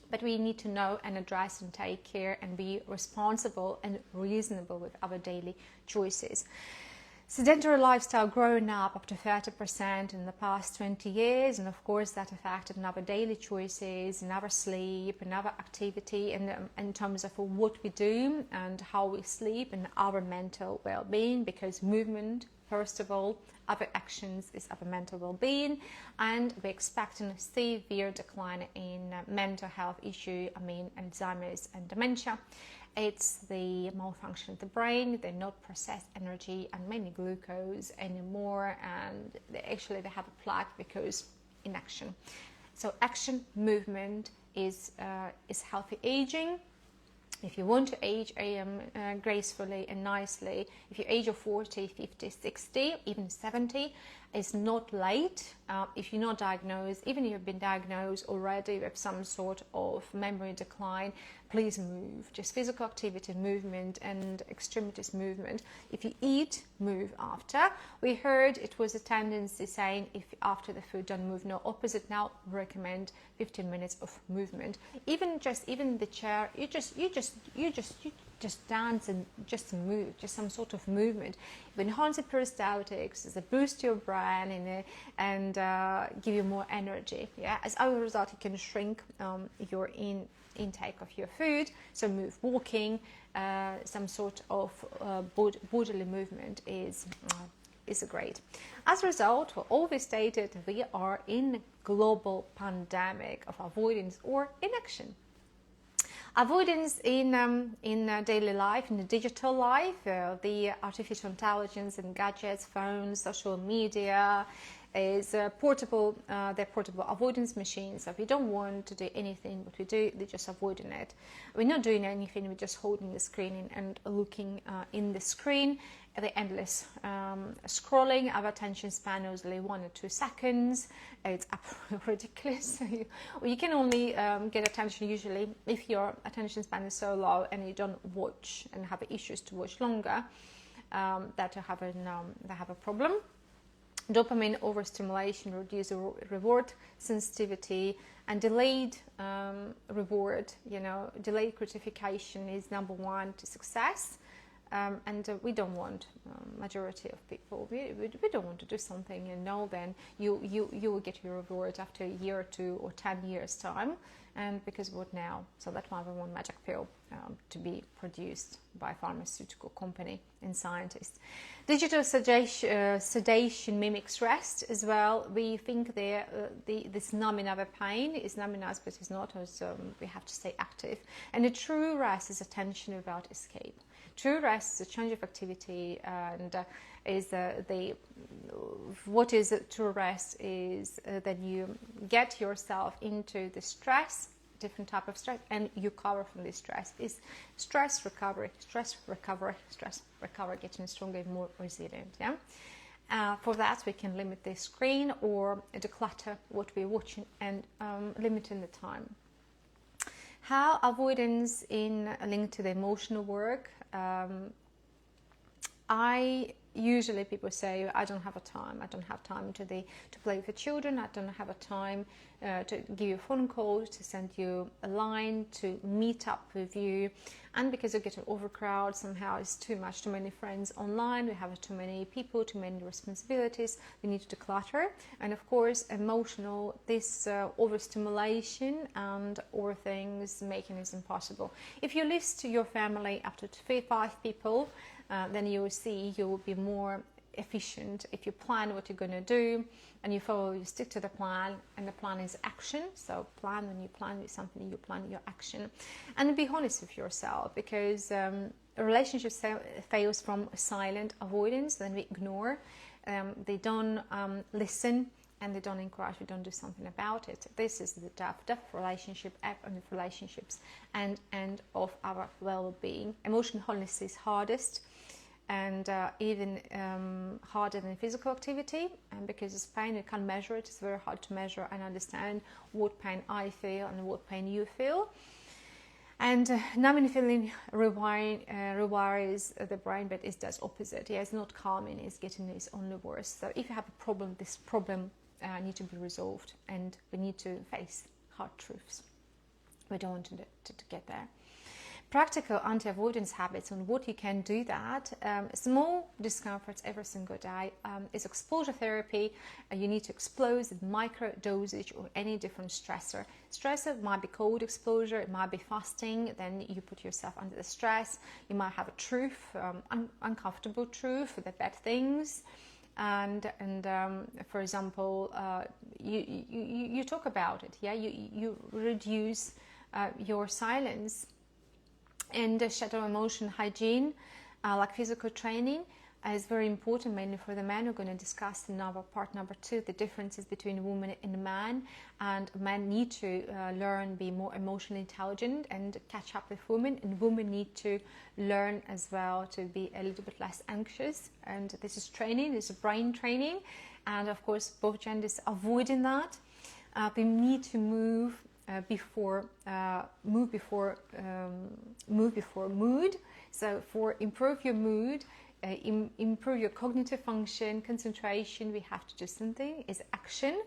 Speaker 1: but we need to know and address and take care and be responsible and reasonable with our daily choices. Sedentary lifestyle growing up to 30% in the past 20 years, and of course that affected our daily choices, in our sleep, in our activity, and in terms of what we do and how we sleep, and our mental well-being, because movement, first of all, other actions is our mental well-being, and we're expecting a severe decline in mental health issue, Alzheimer's and dementia. It's the malfunction of the brain. They not process energy and mainly glucose anymore, and they have a plaque because inaction. So action, movement is healthy aging. If you want to age gracefully and nicely, if you age of 40, 50, 60, even 70, it's not late. If you're not diagnosed, even if you've been diagnosed already with some sort of memory decline, please move. Just physical activity, movement, and extremities movement. If you eat, move after. We heard it was a tendency saying if after the food don't move, no, opposite now recommend 15 minutes of movement. Even the chair, you just dance and just move, just some sort of movement. It enhances peristaltics, it's a boost your brain and give you more energy. Yeah, as a result, you can shrink your intake of your food. So move, walking, some sort of bodily movement is great. As a result, always stated, we are in a global pandemic of avoidance or inaction. Avoidance in daily life, in the digital life, the artificial intelligence and gadgets, phones, social media, is portable. They're portable avoidance machines. So we don't want to do anything, but we do. They're just avoiding it. We're not doing anything. We're just holding the screen and looking in the screen. The endless scrolling. Our attention span is only 1 or 2 seconds. It's ridiculous. You can only get attention usually if your attention span is so low and you don't watch and have issues to watch longer. That have a problem. Dopamine overstimulation reduces reward sensitivity, and delayed reward, delayed gratification is number 1 to success. and we don't want majority of people. We don't want to do something and know then you will get your reward after a year or 2 or 10 years time. And because what now? So that's why we want magic pill to be produced by a pharmaceutical company and scientists. Digital sedation mimics rest as well. We think this numbing of a pain is numbing us, but it's not. We have to stay active. And the true rest is attention without escape. True rest is a change of activity, and what is true rest is that you get yourself into the stress, different type of stress, and you recover from this stress. Is stress recovery, getting stronger and more resilient. Yeah. For that, we can limit the screen or declutter what we're watching and limiting the time. How avoidance in linked to the emotional work. Usually people say, I don't have a time. I don't have time to play with the children. I don't have a time to give you a phone call, to send you a line, to meet up with you. And because you get an overcrowd, somehow it's too many friends online. We have too many people, too many responsibilities. We need to declutter. And of course, emotional, this overstimulation and overthings making it impossible. If you list your family up to 5 people, then you will see you will be more efficient if you plan what you're going to do and you stick to the plan, and the plan is action. So when you plan with something, you plan your action, and be honest with yourself, because a relationship fails from silent avoidance. Then we ignore, they don't listen, and they don't encourage, we don't do something about it. This is the death relationship app on the relationships and of our well-being. Emotional wholeness is hardest, and even harder than physical activity, and because it's pain, you can't measure it. It's very hard to measure and understand what pain I feel and what pain you feel. And numbing feeling rewires the brain, but it does opposite. Yeah, it's not calming, it's getting it's only worse. So if you have a problem, this problem needs to be resolved, and we need to face hard truths. We don't want to get there. Practical anti-avoidance habits on what you can do that. Small discomforts every single day is exposure therapy. You need to explode with micro dosage or any different stressor. Stressor might be cold exposure, it might be fasting, then you put yourself under the stress. You might have a truth, uncomfortable truth for the bad things. And for example, you talk about it. Yeah, you reduce your silence. And shadow emotion hygiene, like physical training, is very important, mainly for the men. We're going to discuss in our part number 2 the differences between a woman and a man. And men need to learn, be more emotionally intelligent and catch up with women. And women need to learn as well to be a little bit less anxious. And this is training, this is brain training. And of course, both genders avoiding that. We need to move before mood. So for improve your mood, improve your cognitive function, concentration, we have to do something, is action.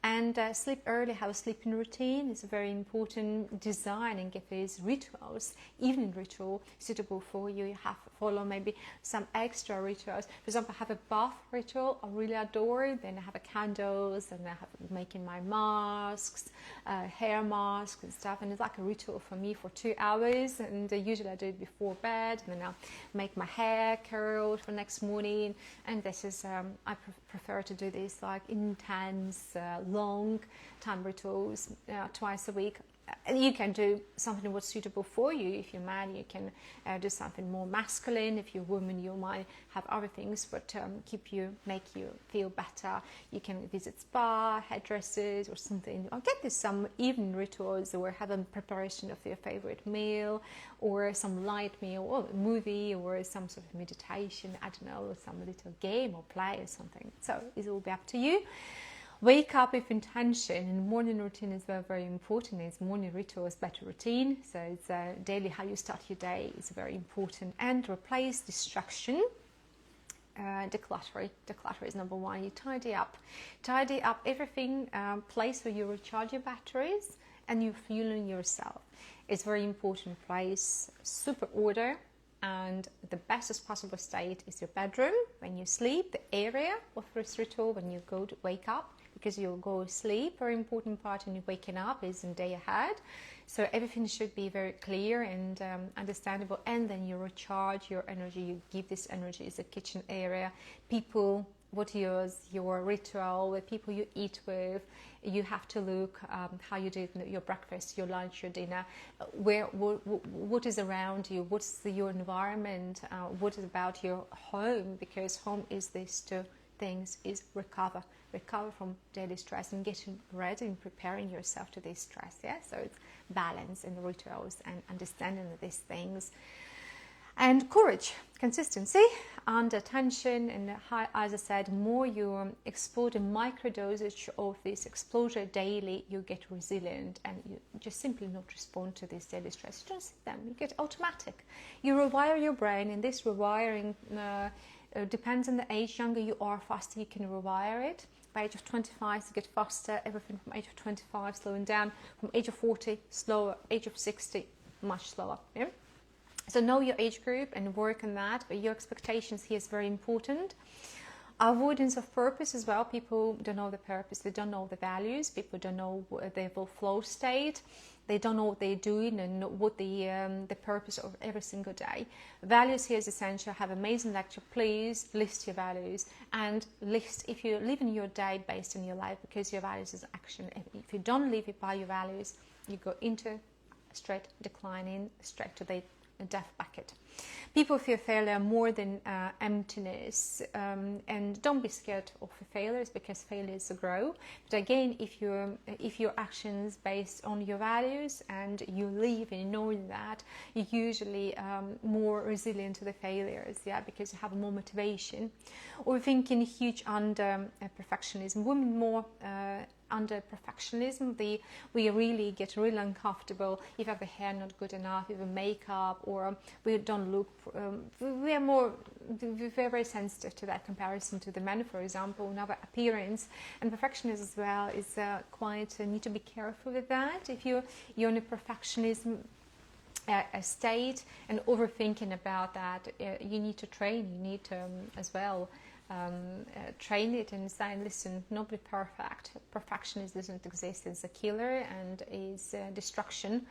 Speaker 1: And sleep early, have a sleeping routine. It's a very important design, and get these rituals, evening ritual suitable for you. You have to follow maybe some extra rituals. For example, I have a bath ritual I really adore. Then I have a candles, and I have making my masks, hair masks and stuff. And it's like a ritual for me for 2 hours. And usually I do it before bed. And then I'll make my hair curl for next morning. And this is I prefer to do this like intense, long time rituals twice a week. You can do something what's suitable for you. If you're man, you can do something more masculine. If you're woman, you might have other things, but make you feel better. You can visit spa, hairdressers, or something. Or get some evening rituals, or have a preparation of your favorite meal, or some light meal, or a movie, or some sort of meditation. I don't know, or some little game or play or something. So it will be up to you. Wake up with intention, and morning routine is very, very important. It's morning ritual is better routine, so it's daily how you start your day is very important. And replace distraction. Declutter is number 1. You tidy up everything, place where you recharge your batteries and you're fueling yourself. It's very important. Place super order, And the best possible state is your bedroom when you sleep, the area of this ritual when you go to wake up, because you'll go to sleep. Very important part when you're waking up is in day ahead. So everything should be very clear and understandable. And then you recharge your energy. You give this energy is the kitchen area. People, what yours, your ritual, the people you eat with. You have to look how you do your breakfast, your lunch, your dinner. What is around you? What's your environment? What is about your home? Because home is these two things: is recover from daily stress and getting ready and preparing yourself to this stress. Yeah, so it's balance in the rituals and understanding of these things. And courage, consistency, under tension, and as I said, more you explore the microdosage of this exposure daily, you get resilient and you just simply not respond to this daily stress. You don't see them, you get automatic. You rewire your brain, and this rewiring depends on the age. Younger you are, faster you can rewire it. By age of 25, you get faster, everything from age of 25 slowing down, from age of 40 slower, age of 60 much slower. Yeah? So know your age group and work on that, but your expectations here is very important. Avoidance of purpose as well. People don't know the purpose, they don't know the values, people don't know their flow state, they don't know what they're doing and what the purpose of every single day. Values here is essential. Have amazing lecture. Please list your values and list if you're living your day based on your life, because your values is action. If you don't live it by your values, you go into straight declining, straight to the death bucket. People fear failure more than emptiness, and don't be scared of failures, because failures grow. But again, if your actions based on your values and you live in knowing that, you're usually more resilient to the failures, yeah, because you have more motivation. Or thinking huge under perfectionism. Women more under perfectionism, we really get really uncomfortable if our hair not good enough, if makeup, or we don't look. We are more very sensitive to that comparison to the men, for example, in our appearance. And perfectionism as well is quite need to be careful with that. If you're in a perfectionism state and overthinking about that, you need to train. You need to as well. Train it and say, listen, not be perfect. Perfectionism doesn't exist. It's a killer and is destruction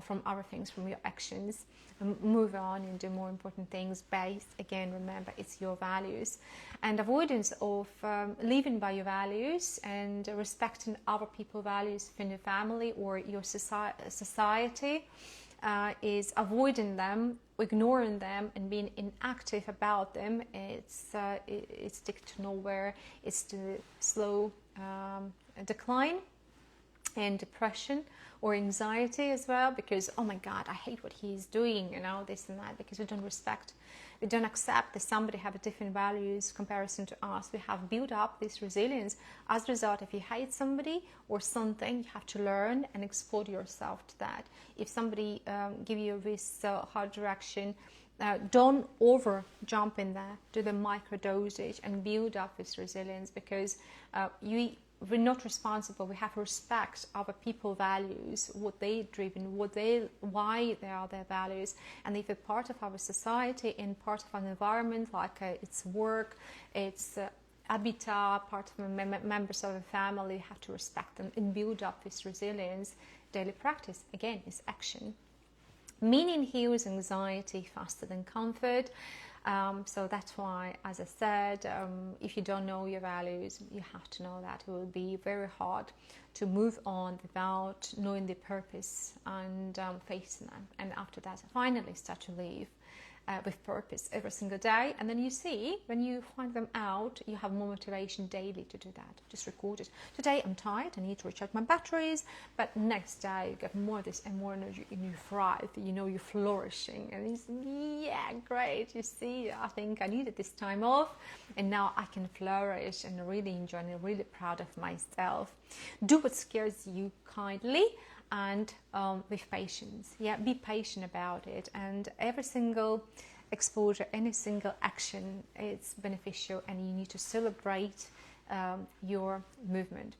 Speaker 1: from other things, from your actions. Move on and do more important things based, again, remember, it's your values. And avoidance of living by your values and respecting other people's values in your family or your society is avoiding them, ignoring them, and being inactive about them. It's stick to nowhere. It's to slow decline and depression or anxiety as well, because oh my God, I hate what he's doing, this and that, because we don't respect, we don't accept that somebody have a different values comparison to us. We have built up this resilience. As a result, if you hate somebody or something, you have to learn and expose yourself to that. If somebody give you this hard direction, don't over jump in there, do the micro dosage and build up this resilience, because we're not responsible. We have to respect other people's values, what they driven, why they are their values, and if they're part of our society and part of an environment, like it's work, it's habitat, part of members of a family, you have to respect them and build up this resilience. Daily practice, again, is action. Meaning heals anxiety faster than comfort. So that's why, as I said, if you don't know your values, you have to know that it will be very hard to move on without knowing the purpose and facing them. And after that, finally start to live with purpose every single day. And then you see, when you find them out, you have more motivation daily to do that. Just record it. Today I'm tired, I need to recharge my batteries, but next day you get more of this and more energy and you thrive, you're flourishing. And it's, yeah, great, you see, I think I needed this time off and now I can flourish and really enjoy and really proud of myself. Do what scares you kindly and with patience. Yeah, be patient about it, and every single exposure, any single action, it's beneficial, and you need to celebrate your movement.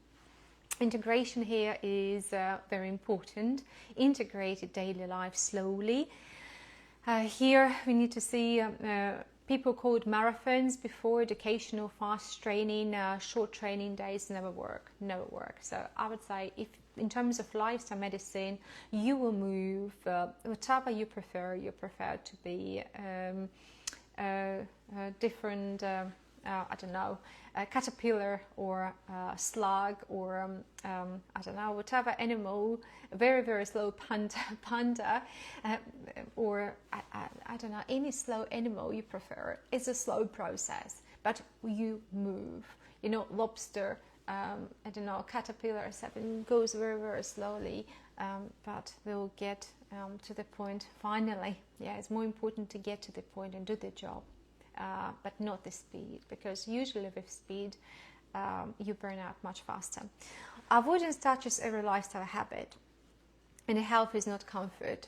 Speaker 1: Integration here is very important. Integrate daily life slowly. Here we need to see people called marathons before educational fast training, short training days never work. So I would say if in terms of lifestyle medicine, you will move whatever you prefer. You prefer to be different, I don't know, a caterpillar or a slug or I don't know, whatever animal, a very, very slow panda or I don't know, any slow animal you prefer. It's a slow process, but you move. You know, lobster, I don't know, caterpillar goes very, very slowly, but they'll get to the point finally. Yeah, it's more important to get to the point and do the job. But not the speed, because usually with speed you burn out much faster. Avoidance touches every lifestyle habit, and health is not comfort.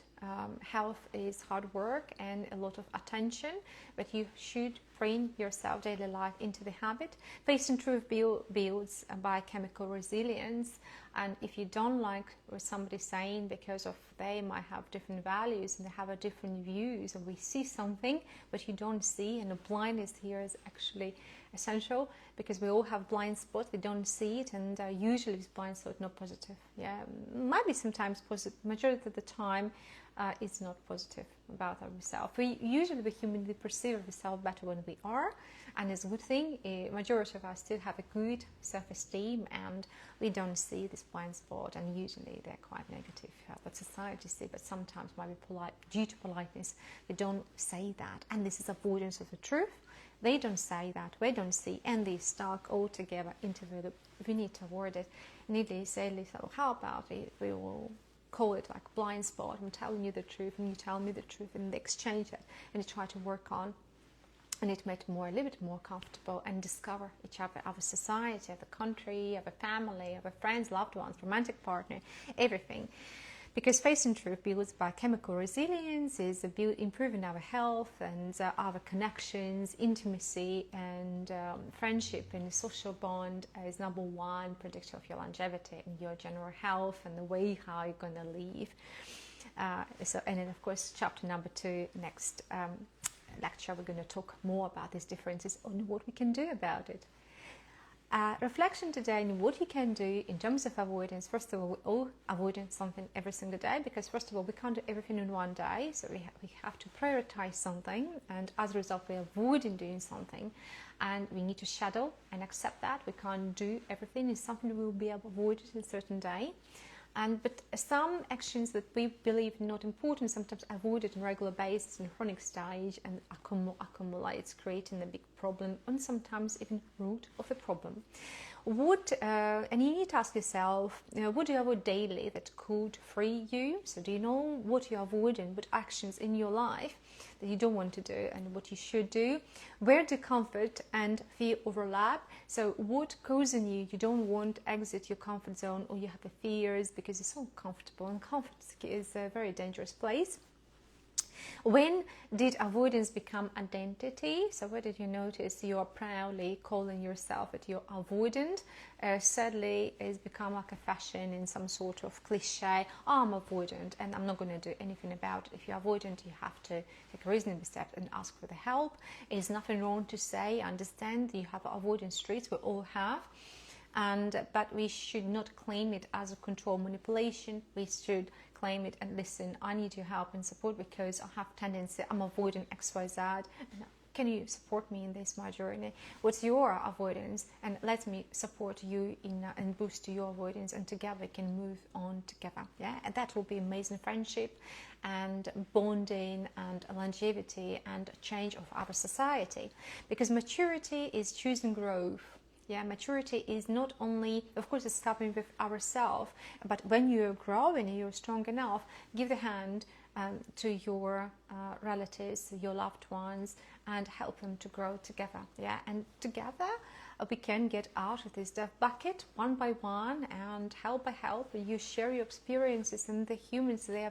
Speaker 1: Health is hard work and a lot of attention, but you should train yourself daily life into the habit. Facing truth builds biochemical resilience, and if you don't like what somebody's saying because of they might have different values and they have a different views, and we see something but you don't see, and the blindness here is actually essential, because we all have blind spots, we don't see it, and usually this blind spot not positive. Yeah, might be sometimes positive, majority of the time it's not positive about ourselves. We humanly perceive ourselves better when we are, and it's a good thing. Majority of us still have a good self-esteem, and we don't see this blind spot, and usually they're quite negative. But society see, but sometimes might be polite due to politeness. They don't say that, and this is avoidance of the truth. They don't say that, we don't see, and they stuck all together into the loop. We need to avoid it. Needless to say, so how about it? We will call it like blind spot. I'm telling you the truth, and you tell me the truth, and they exchange it, and they try to work on, and it makes more a little bit more comfortable, and discover each other, our society, our country, our family, our friends, loved ones, romantic partner, everything. Because facing truth builds biochemical resilience, is improving our health and our connections, intimacy, and friendship and social bond is number one predictor of your longevity and your general health and the way how you're going to live. And then of course chapter number 2, next lecture, we're going to talk more about these differences and what we can do about it. Reflection today on what you can do in terms of avoidance. First of all, we all avoid something every single day, because first of all, we can't do everything in one day, so we have to prioritize something, and as a result we're avoiding doing something, and we need to shadow and accept that we can't do everything. It's something we will be able to avoid in a certain day. But some actions that we believe not important, sometimes avoided on a regular basis in chronic stage, and accumulates, creating a big problem, and sometimes even root of the problem. And you need to ask yourself, what do you avoid daily that could free you? So do you know what you're avoiding, what actions in your life that you don't want to do and what you should do? Where do comfort and fear overlap? So what causing you don't want to exit your comfort zone, or you have the fears because it's so comfortable, and comfort is a very dangerous place. When did avoidance become identity? So where did you notice you are proudly calling yourself that you're avoidant? Sadly, it's become like a fashion in some sort of cliche. Oh, I'm avoidant and I'm not going to do anything about it. If you're avoidant, you have to take a reasonable step and ask for the help. There's nothing wrong to say. I understand you have avoidance traits, we all have. But we should not claim it as a control manipulation. We should claim it and listen, I need your help and support because I have tendency, I'm avoiding XYZ. Can you support me in this, my journey? What's your avoidance? And let me support you in and boost your avoidance, and together we can move on together. Yeah, and that will be amazing friendship and bonding and longevity and change of our society. Because maturity is choosing growth. Yeah, maturity is not only, of course, it's starting with ourselves, but when you're growing and you're strong enough, give the hand to your relatives, your loved ones, and help them to grow together. Yeah, and together we can get out of this death bucket one by one, and help by help. You share your experiences, and the humans, they're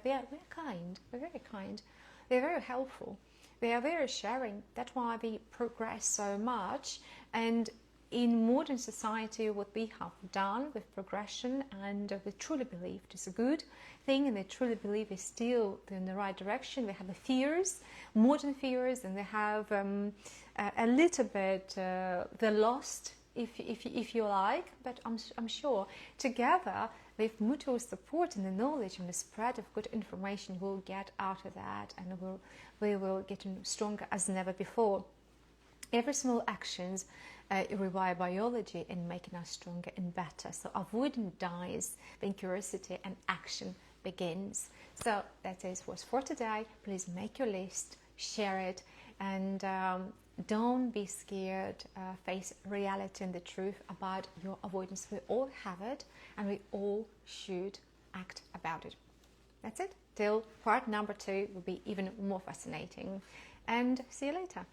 Speaker 1: kind. They're very kind. They're very helpful. They are very sharing. That's why we progress so much. And in modern society, what we have done with progression, and we truly believe it is a good thing, and they truly believe it's still in the right direction. We have the fears, modern fears, and they have a little bit the lost, if you like. But I'm sure together with mutual support and the knowledge and the spread of good information, we'll get out of that, and we will get stronger as never before. Every small actions rewire biology in making us stronger and better. So avoidance dies when curiosity and action begins. So that is what's for today. Please make your list, share it, and don't be scared. Face reality and the truth about your avoidance. We all have it, and we all should act about it. That's it. Till part number 2 will be even more fascinating. And see you later.